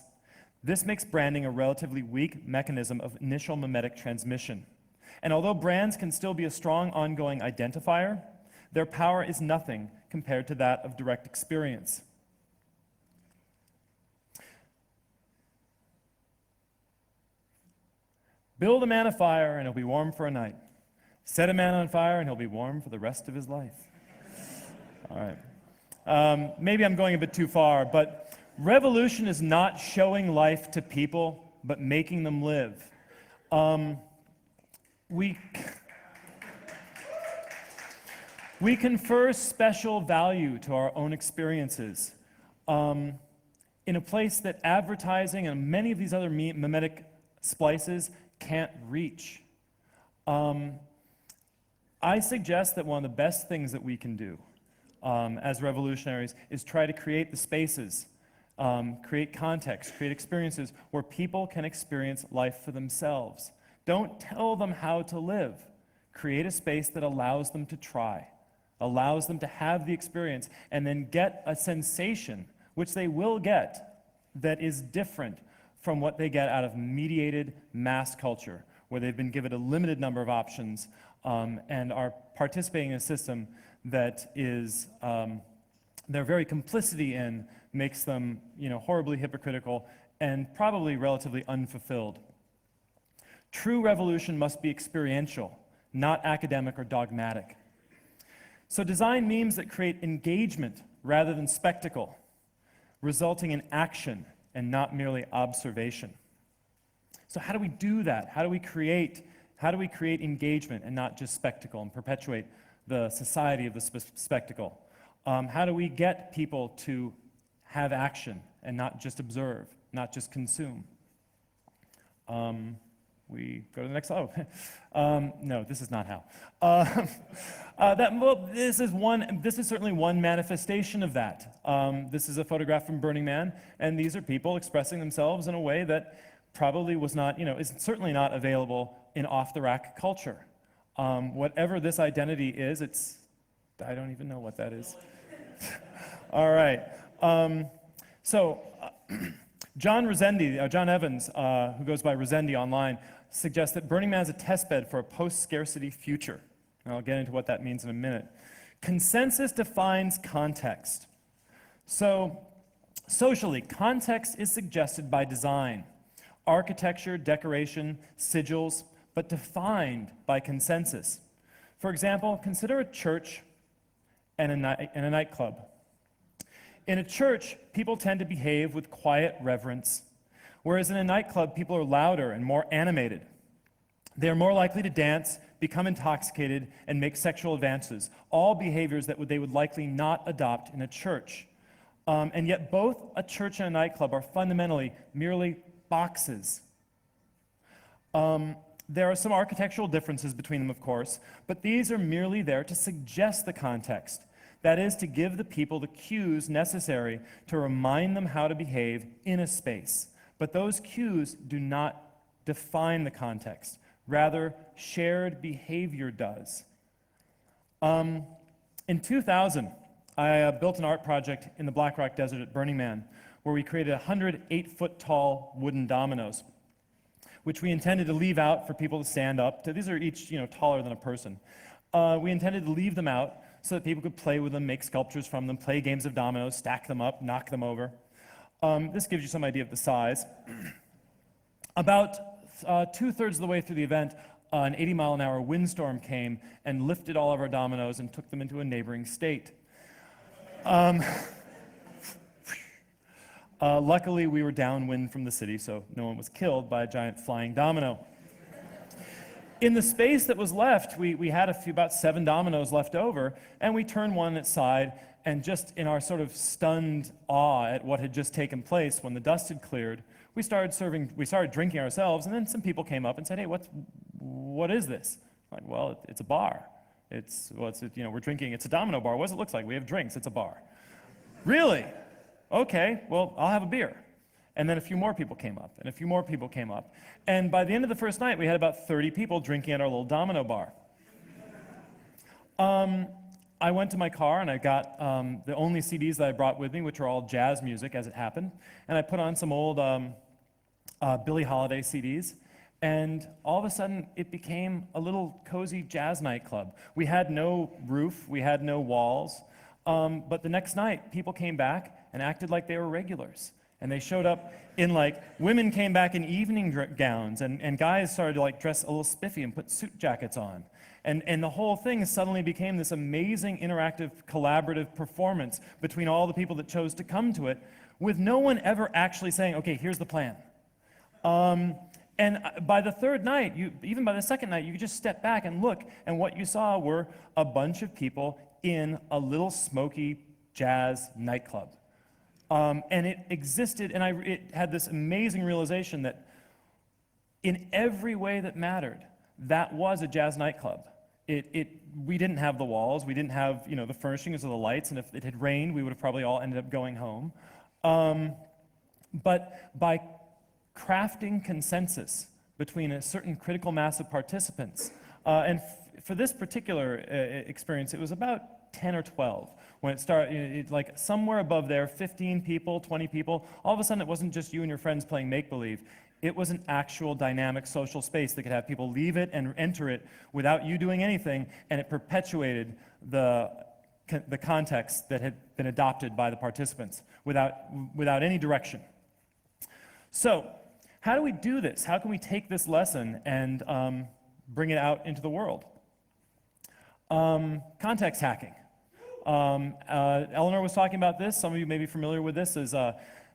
This makes branding a relatively weak mechanism of initial memetic transmission. And although brands can still be a strong ongoing identifier, their power is nothing compared to that of direct experience. Build a man a fire and he'll be warm for a night. Set a man on fire and he'll be warm for the rest of his life. All right. Maybe I'm going a bit too far, but revolution is not showing life to people, but making them live. We confer special value to our own experiences in a place that advertising and many of these other memetic splices can't reach. I suggest that one of the best things that we can do as revolutionaries is try to create the spaces, create context, create experiences where people can experience life for themselves. Don't tell them how to live. Create a space that allows them to try, allows them to have the experience, and then get a sensation, which they will get, that is different from what they get out of mediated mass culture, where they've been given a limited number of options and are participating in a system that is, their very complicity in makes them, horribly hypocritical and probably relatively unfulfilled. True revolution must be experiential, not academic or dogmatic. So design memes that create engagement rather than spectacle, resulting in action and not merely observation. So how do we do that? How do we create engagement and not just spectacle and perpetuate the society of the spectacle? How do we get people to have action and not just observe, not just consume? We go to the next slide. No, this is not how. This is certainly one manifestation of that. This is a photograph from Burning Man, and these are people expressing themselves in a way that probably was not, is certainly not available in off-the-rack culture. Whatever this identity is, I don't even know what that is. All right. John Evans, who goes by Resendi online, suggests that Burning Man is a testbed for a post-scarcity future. And I'll get into what that means in a minute. Consensus defines context. So Socially, context is suggested by design, architecture, decoration, sigils, but defined by consensus. For example, consider a church and a nightclub. In a church, people tend to behave with quiet reverence, whereas in a nightclub, people are louder and more animated. They are more likely to dance, become intoxicated, and make sexual advances, all behaviors that they would likely not adopt in a church. And yet both a church and a nightclub are fundamentally merely boxes. There are some architectural differences between them, of course, but these are merely there to suggest the context. That is, to give the people the cues necessary to remind them how to behave in a space. But those cues do not define the context. Rather, shared behavior does. In 2000, I built an art project in the Black Rock Desert at Burning Man, where we created 108-foot tall wooden dominoes, which we intended to leave out for people to stand up to. These are each, taller than a person. We intended to leave them out so that people could play with them, make sculptures from them, play games of dominoes, stack them up, knock them over. This gives you some idea of the size. About 2/3 of the way through the event, an 80-mile-an-hour windstorm came and lifted all of our dominoes and took them into a neighboring state. Luckily, we were downwind from the city, so no one was killed by a giant flying domino. In the space that was left, we had about 7 dominoes left over, and we turned one aside, and just in our sort of stunned awe at what had just taken place when the dust had cleared, we started drinking ourselves, and then some people came up and said, "Hey, what is this?" I'm like, well, it's a bar. We're drinking, it's a domino bar. What does it look like? We have drinks, it's a bar. Really? Okay, well, I'll have a beer. And then a few more people came up, and a few more people came up. And by the end of the first night, we had about 30 people drinking at our little domino bar. I went to my car, and I got the only CDs that I brought with me, which are all jazz music, as it happened. And I put on some old Billie Holiday CDs. And all of a sudden, it became a little cozy jazz nightclub. We had no roof, we had no walls. But the next night, people came back and acted like they were regulars. And they showed up in women came back in evening gowns, and guys started to dress a little spiffy and put suit jackets on. And the whole thing suddenly became this amazing interactive collaborative performance between all the people that chose to come to it, with no one ever actually saying, okay, here's the plan. And by the third night, even by the second night, you could just step back and look, and what you saw were a bunch of people in a little smoky jazz nightclub. And it existed, and it had this amazing realization that in every way that mattered, that was a jazz nightclub. We didn't have the walls, we didn't have the furnishings or the lights, and if it had rained, we would have probably all ended up going home. But by crafting consensus between a certain critical mass of participants, and for this particular experience, it was about 10 or 12. When it started, somewhere above there, 15 people, 20 people, all of a sudden it wasn't just you and your friends playing make-believe. It was an actual dynamic social space that could have people leave it and enter it without you doing anything, and it perpetuated the context that had been adopted by the participants without any direction. So, how do we do this? How can we take this lesson and bring it out into the world? Context hacking. Eleanor was talking about this. Some of you may be familiar with this. Is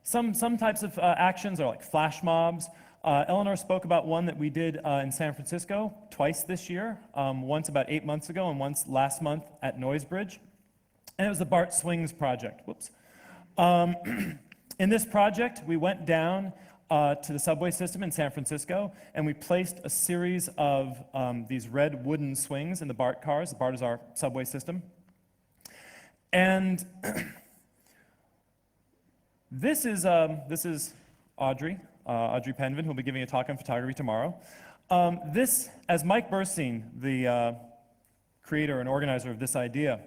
some types of actions are like flash mobs. Eleanor spoke about one that we did in San Francisco twice this year, once about 8 months ago and once last month at Noisebridge. And it was the BART Swings project. Whoops. In this project, we went down to the subway system in San Francisco, and we placed a series of these red wooden swings in the BART cars. The BART is our subway system. And this is Audrey Penvin, who'll be giving a talk on photography tomorrow. This, as Mike Burstein, the creator and organizer of this idea,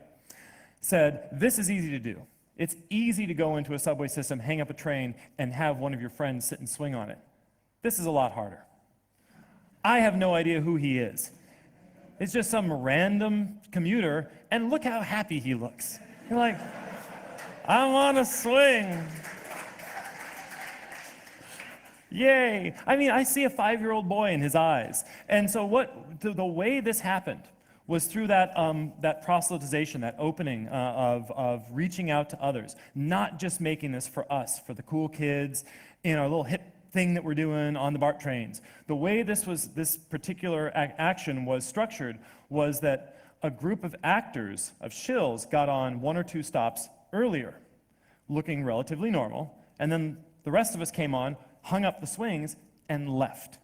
said, this is easy to do. It's easy to go into a subway system, hang up a train, and have one of your friends sit and swing on it. This is a lot harder. I have no idea who he is. It's just some random commuter, and look how happy he looks. You're like, I'm on a swing. Yay! I mean, I see a 5-year-old boy in his eyes. And so the way this happened was through that proselytization, that opening of reaching out to others, not just making this for us, for the cool kids, a little hip thing that we're doing on the BART trains. The way this particular action was structured was that a group of actors, of shills, got on 1 or 2 stops earlier, looking relatively normal, and then the rest of us came on, hung up the swings, and left.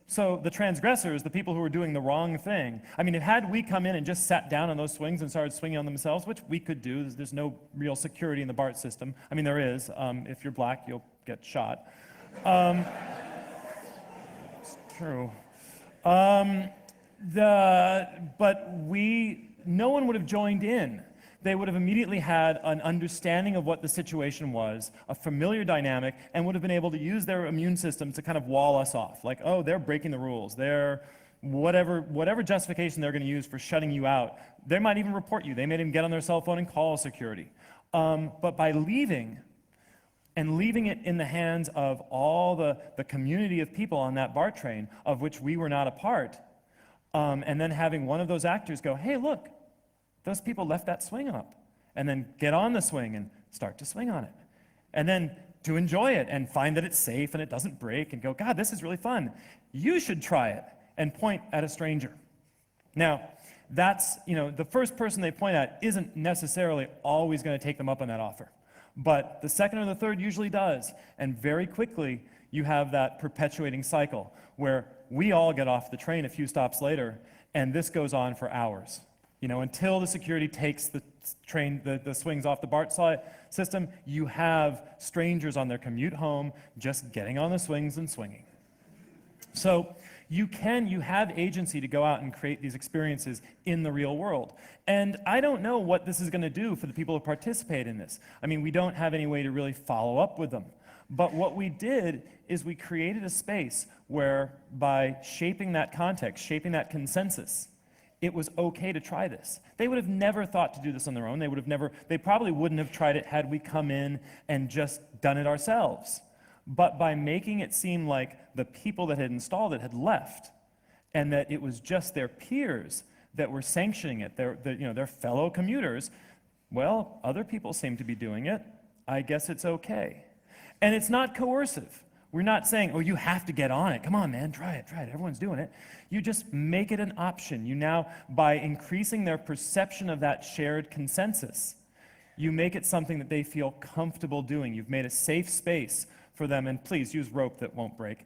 So the transgressors, the people who were doing the wrong thing, I mean, had we come in and just sat down on those swings and started swinging on themselves, which we could do, there's no real security in the BART system. I mean, there is. If you're black, you'll get shot. It's true. No one would have joined in. They would have immediately had an understanding of what the situation was, a familiar dynamic, and would have been able to use their immune system to kind of wall us off. Like, oh, they're breaking the rules. They're whatever justification they're going to use for shutting you out. They might even report you. They may even get on their cell phone and call security. But by leaving it in the hands of all the community of people on that BART train, of which we were not a part, and then having one of those actors go, hey, look, those people left that swing up, and then get on the swing and start to swing on it. And then to enjoy it and find that it's safe and it doesn't break and go, God, this is really fun. You should try it, and point at a stranger. Now, that's, the first person they point at isn't necessarily always going to take them up on that offer. But the second or the third usually does. And very quickly, you have that perpetuating cycle where we all get off the train a few stops later, and this goes on for hours. Until the security takes the train, the swings off the BART system, you have strangers on their commute home just getting on the swings and swinging. So you have agency to go out and create these experiences in the real world. And I don't know what this is going to do for the people who participate in this. I mean, we don't have any way to really follow up with them. But what we did is we created a space where, by shaping that context, shaping that consensus, it was okay to try this. They would have never thought to do this on their own. They probably wouldn't have tried it had we come in and just done it ourselves. But by making it seem like the people that had installed it had left, and that it was just their peers that were sanctioning it, their fellow commuters, well, other people seem to be doing it, I guess it's okay. And it's not coercive. We're not saying, oh, you have to get on it. Come on, man, try it, everyone's doing it. You just make it an option. You now, by increasing their perception of that shared consensus, you make it something that they feel comfortable doing. You've made a safe space for them, and please use rope that won't break.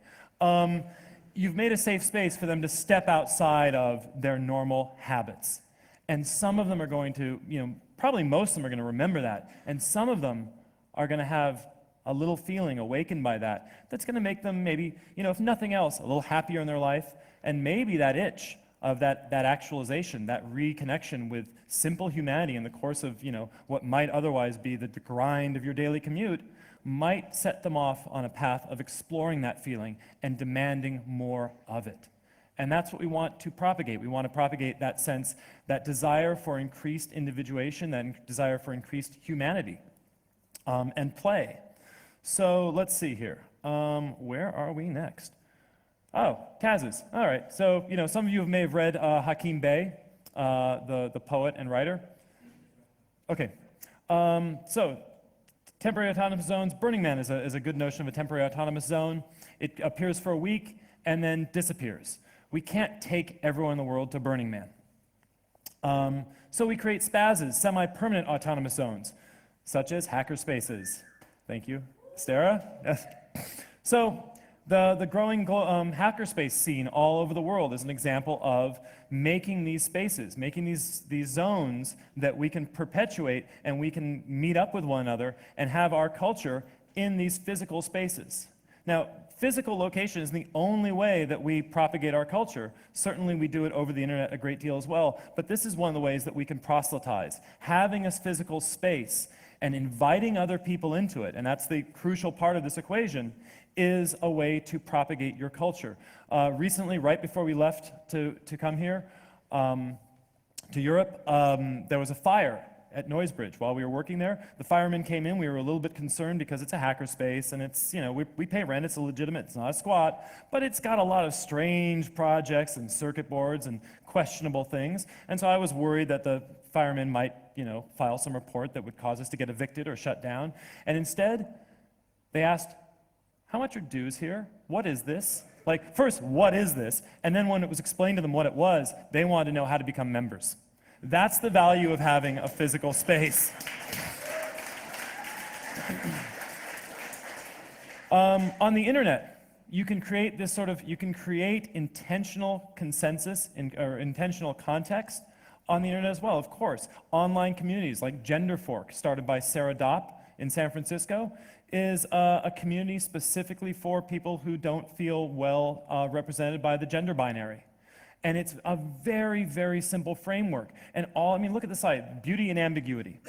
You've made a safe space for them to step outside of their normal habits. And some of them are going to, probably most of them are going to remember that. And some of them are going to have a little feeling awakened by that, that's going to make them maybe, if nothing else, a little happier in their life, and maybe that itch of that actualization, that reconnection with simple humanity in the course of, what might otherwise be the grind of your daily commute, might set them off on a path of exploring that feeling and demanding more of it. And that's what we want to propagate. We want to propagate that sense, that desire for increased individuation, that desire for increased humanity, and play. So let's see here. Where are we next? Oh, Kaz's. All right. So, some of you may have read Hakim Bey, the poet and writer. Okay. So, temporary autonomous zones. Burning Man is a good notion of a temporary autonomous zone. It appears for a week and then disappears. We can't take everyone in the world to Burning Man. So we create SPAZes, semi-permanent autonomous zones, such as hackerspaces. Thank you. Stara? Yes. So the growing hackerspace scene all over the world is an example of making these spaces, making these zones that we can perpetuate and we can meet up with one another and have our culture in these physical spaces. Now, physical location is the only way that we propagate our culture. Certainly we do it over the internet a great deal as well, but this is one of the ways that we can proselytize. Having a physical space and inviting other people into it, and that's the crucial part of this equation, is a way to propagate your culture. Recently, right before we left to come here to Europe, there was a fire at Noisebridge. While we were working there, the firemen came in. We were a little bit concerned because it's a hackerspace and it's, you know, we pay rent, it's legitimate, it's not a squat, but it's got a lot of strange projects and circuit boards and questionable things. And so I was worried that the firemen might, you know, file some report that would cause us to get evicted or shut down. And instead, they asked, how much are dues here? What is this? Like, first, what is this? And then when it was explained to them what it was, they wanted to know how to become members. That's the value of having a physical space. On the internet, you can create this sort of, you can create intentional consensus or intentional context on the internet as well, of course. Online communities like GenderFork, started by Sarah Dopp in San Francisco, is a community specifically for people who don't feel well represented by the gender binary. And it's a very, very simple framework. And I mean, look at the site, beauty and ambiguity.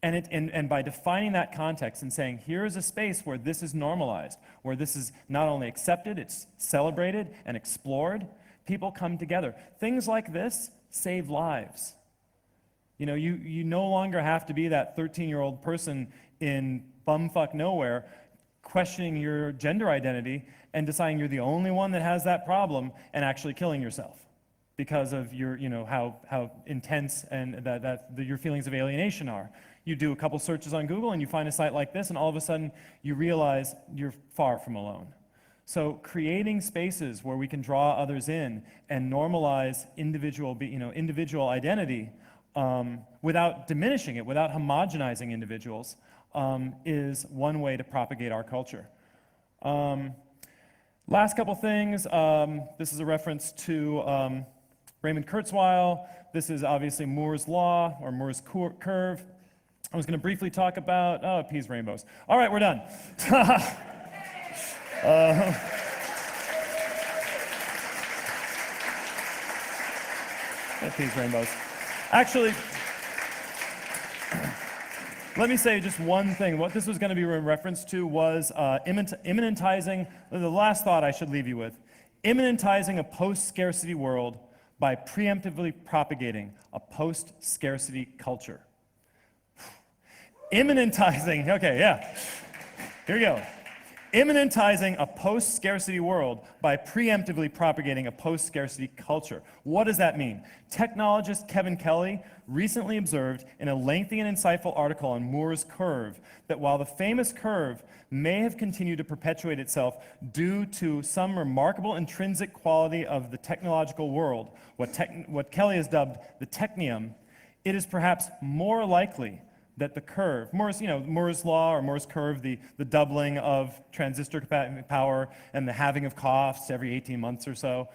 And by defining that context and saying, here is a space where this is normalized, where this is not only accepted, it's celebrated and explored, people come together. Things like this save lives. You know, you no longer have to be that 13-year-old person in bumfuck nowhere questioning your gender identity and deciding you're the only one that has that problem and actually killing yourself because of your, you know, how intense and your feelings of alienation are. You do a couple searches on Google and you find a site like this and all of a sudden you realize you're far from alone. So creating spaces where we can draw others in and normalize individual identity without diminishing it, without homogenizing individuals, is one way to propagate our culture. Last couple things. This is a reference to Raymond Kurzweil. This is obviously Moore's Law, or Moore's Curve. I was going to briefly talk about, peas, rainbows. All right, we're done. Peas, rainbows. Actually, let me say just one thing. What this was going to be in reference to was immanentizing, the last thought I should leave you with, immanentizing a post-scarcity world by preemptively propagating a post-scarcity culture. Immanentizing, okay, yeah. Here we go. Immanentizing a post-scarcity world by preemptively propagating a post-scarcity culture. What does that mean? Technologist Kevin Kelly recently observed in a lengthy and insightful article on Moore's Curve that while the famous curve may have continued to perpetuate itself due to some remarkable intrinsic quality of the technological world, what Kelly has dubbed the technium, it is perhaps more likely that the curve, Moore's law or Moore's curve, the doubling of transistor power and the halving of coughs every 18 months or so,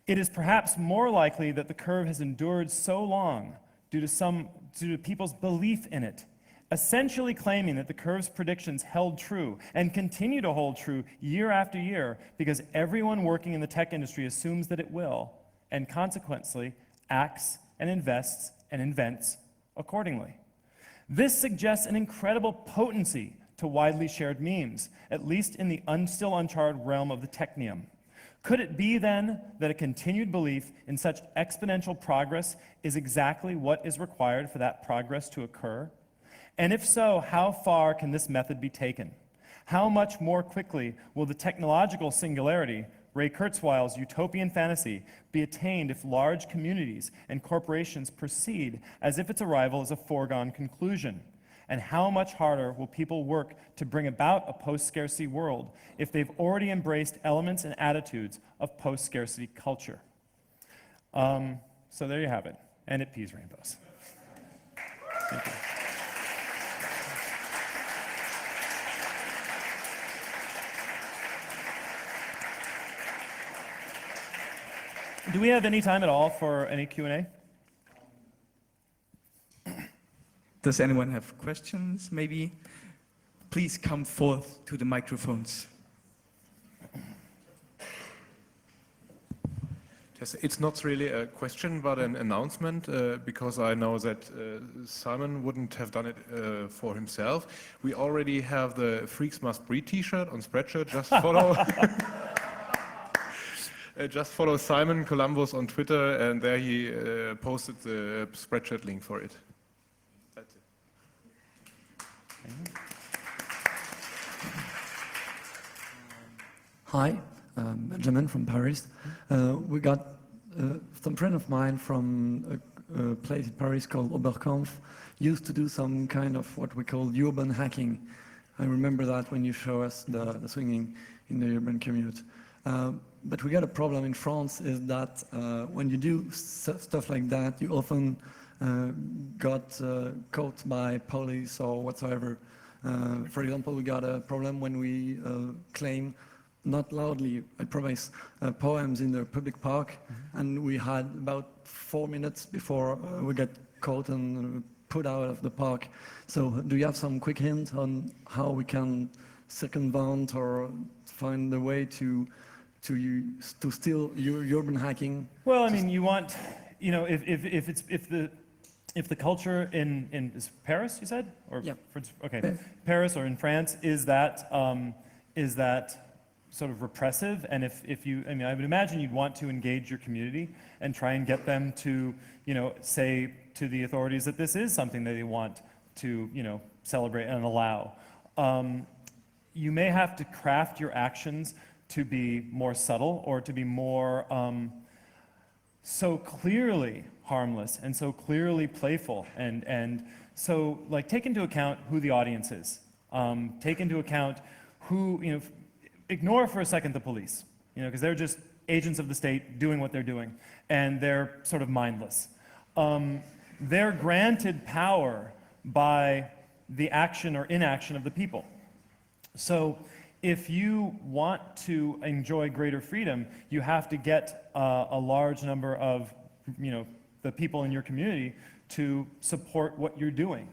it is perhaps more likely that the curve has endured so long due to people's belief in it, essentially claiming that the curve's predictions held true and continue to hold true year after year because everyone working in the tech industry assumes that it will, and consequently acts and invests and invents accordingly. This suggests an incredible potency to widely shared memes, at least in the still uncharted realm of the technium. Could it be then that a continued belief in such exponential progress is exactly what is required for that progress to occur? And if so, how far can this method be taken? How much more quickly will the technological singularity, Ray Kurzweil's utopian fantasy, be attained if large communities and corporations proceed as if its arrival is a foregone conclusion? And how much harder will people work to bring about a post-scarcity world if they've already embraced elements and attitudes of post-scarcity culture? So there you have it. And it peas rainbows. Thank you. Do we have any time at all for any Q&A? Does anyone have questions, maybe? Please come forth to the microphones. Yes, it's not really a question, but an announcement, because I know that Simon wouldn't have done it for himself. We already have the Freaks Must Breed t-shirt on Spreadshirt, just follow. Just follow Simon Columbus on Twitter, and there he posted the spreadsheet link for it. That's it. Hi, Benjamin from Paris. We got some friend of mine from a place in Paris called Oberkampf used to do some kind of what we call urban hacking. I remember that when you show us the swinging in the urban commute. But we got a problem in France is that when you do stuff like that, you often got caught by police or whatsoever. For example, we got a problem when we claim, not loudly, I promise, poems in the public park, and we had about 4 minutes before we got caught and put out of the park. So do you have some quick hint on how we can circumvent or find a way to steal urban hacking? Well, I mean, you want, you know, if the culture in is Paris, you said, or Yeah. Okay, Paris or in France is that sort of repressive, and if you, I mean, I would imagine you'd want to engage your community and try and get them to, you know, say to the authorities that this is something that they want to, you know, celebrate and allow. You may have to craft your actions to be more subtle or to be more so clearly harmless and so clearly playful, and so like take into account who the audience is. Take into account who, you know, ignore for a second the police, you know, because they're just agents of the state doing what they're doing, and they're sort of mindless. They're granted power by the action or inaction of the people. So if you want to enjoy greater freedom, you have to get a large number of, you know, the people in your community to support what you're doing.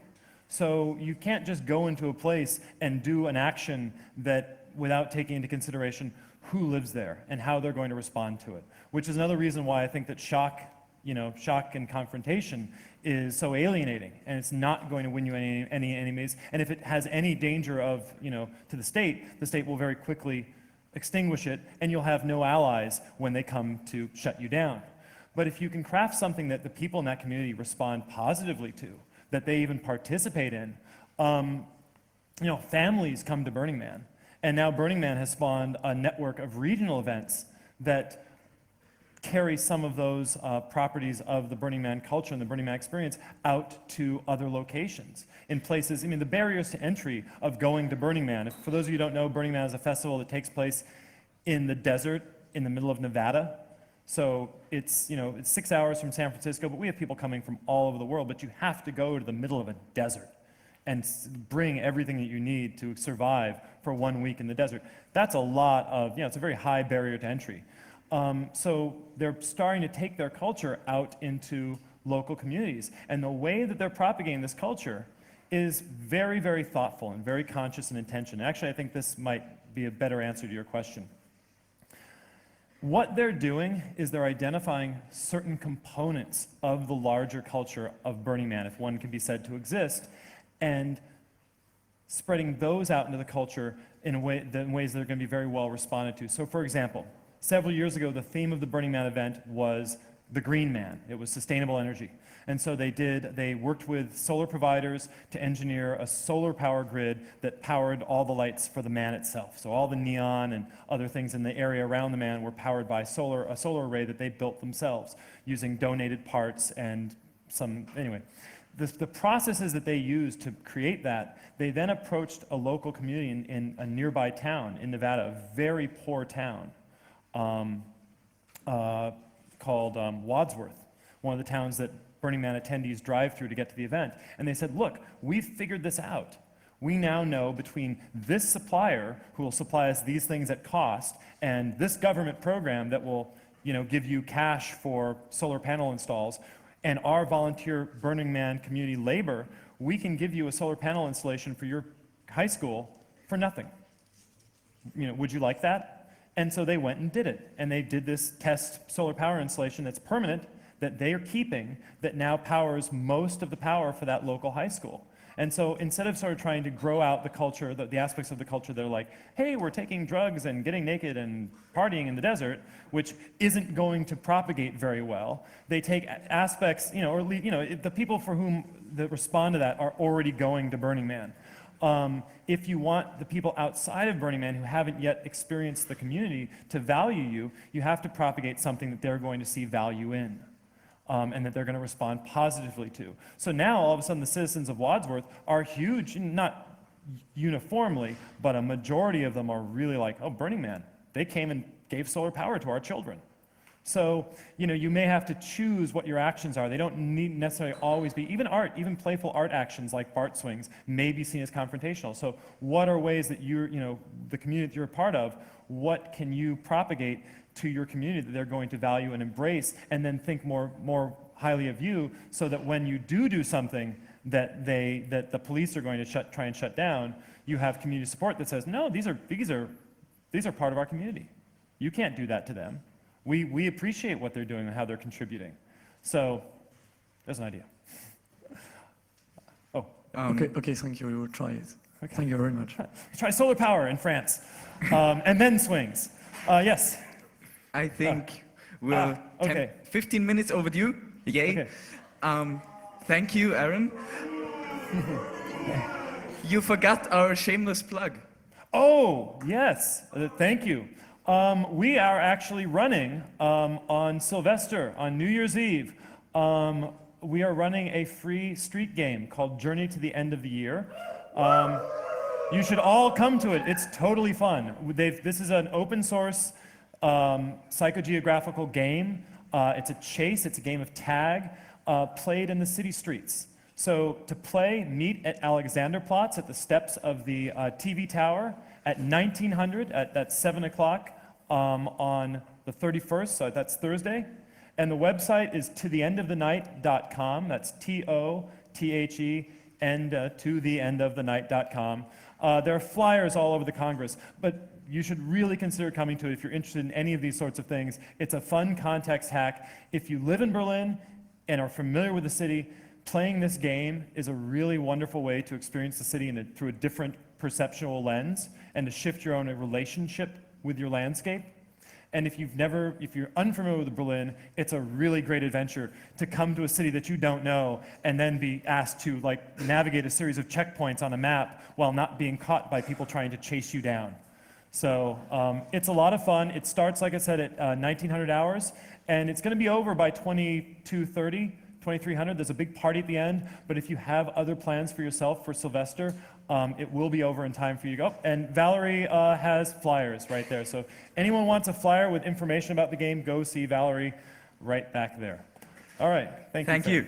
So you can't just go into a place and do an action that without taking into consideration who lives there and how they're going to respond to it, which is another reason why I think that shock and confrontation is so alienating, and it's not going to win you any enemies. And if it has any danger of, you know, to the state will very quickly extinguish it, and you'll have no allies when they come to shut you down. But if you can craft something that the people in that community respond positively to, that they even participate in, you know, families come to Burning Man. And now Burning Man has spawned a network of regional events that carry some of those properties of the Burning Man culture and the Burning Man experience out to other locations in places. I mean, the barriers to entry of going to Burning Man, for those of you who don't know, Burning Man is a festival that takes place in the desert in the middle of Nevada. So it's, you know, it's 6 hours from San Francisco, but we have people coming from all over the world, but you have to go to the middle of a desert and bring everything that you need to survive for 1 week in the desert. That's a lot of, you know, it's a very high barrier to entry. So they're starting to take their culture out into local communities. And the way that they're propagating this culture is very, very thoughtful and very conscious and intentional. Actually, I think this might be a better answer to your question. What they're doing is they're identifying certain components of the larger culture of Burning Man, if one can be said to exist, and spreading those out into the culture in ways that are going to be very well responded to. So for example, several years ago, the theme of the Burning Man event was the Green Man. It was sustainable energy. And so they worked with solar providers to engineer a solar power grid that powered all the lights for the man itself. So all the neon and other things in the area around the man were powered by a solar array that they built themselves using donated parts and anyway. The processes that they used to create that, they then approached a local community in a nearby town in Nevada, a very poor town called Wadsworth, one of the towns that Burning Man attendees drive through to get to the event. And they said, look, we've figured this out. We now know between this supplier who will supply us these things at cost and this government program that will, you know, give you cash for solar panel installs, and our volunteer Burning Man community labor, we can give you a solar panel installation for your high school for nothing. You know, would you like that? And so they went and did it. And they did this test solar power installation that's permanent, that they are keeping, that now powers most of the power for that local high school. And so instead of sort of trying to grow out the culture, the aspects of the culture that are like, hey, we're taking drugs and getting naked and partying in the desert, which isn't going to propagate very well, they take aspects, the people for whom that respond to that are already going to Burning Man. If you want the people outside of Burning Man who haven't yet experienced the community to value you, you have to propagate something that they're going to see value in. And that they're going to respond positively to. So now, all of a sudden, the citizens of Wadsworth are huge, not uniformly, but a majority of them are really like, oh, Burning Man, they came and gave solar power to our children. So, you may have to choose what your actions are. They don't need necessarily always be, even art, even playful art actions like Bart swings may be seen as confrontational. So what are ways that the community that you're a part of, what can you propagate to your community that they're going to value and embrace, and then think more highly of you, so that when you do something that the police are going to try and shut down, you have community support that says, no, these are part of our community. You can't do that to them. We appreciate what they're doing and how they're contributing. So there's an idea. Oh. Okay, thank you. We will try it. Okay. Thank you very much. Try solar power in France, and then swings. Yes. I think we're 15 minutes overdue. Yay. Okay. Thank you, Aaron. You forgot our shameless plug. Oh, yes. Thank you. We are actually running on Sylvester, on New Year's Eve. We are running a free street game called Journey to the End of the Year. You should all come to it. It's totally fun. This is an open source psychogeographical game. It's a chase, it's a game of tag, played in the city streets. So to play, meet at Alexanderplatz at the steps of the TV tower at 1900, that's 7 o'clock on the 31st, so that's Thursday. And the website is totheendofthenight.com, that's T-O-T-H-E, and totheendofthenight.com. There are flyers all over the Congress, but you should really consider coming to it if you're interested in any of these sorts of things. It's a fun context hack. If you live in Berlin and are familiar with the city, playing this game is a really wonderful way to experience the city through a different perceptual lens and to shift your own relationship with your landscape. And if you're unfamiliar with Berlin, it's a really great adventure to come to a city that you don't know and then be asked to navigate a series of checkpoints on a map while not being caught by people trying to chase you down. So it's a lot of fun. It starts, like I said, at 1900 hours, and it's going to be over by 22:30, 2300. There's a big party at the end, but if you have other plans for yourself for Sylvester, it will be over in time for you to go. And Valerie has flyers right there. So if anyone wants a flyer with information about the game, go see Valerie right back there. All right. Thank you. Thank you.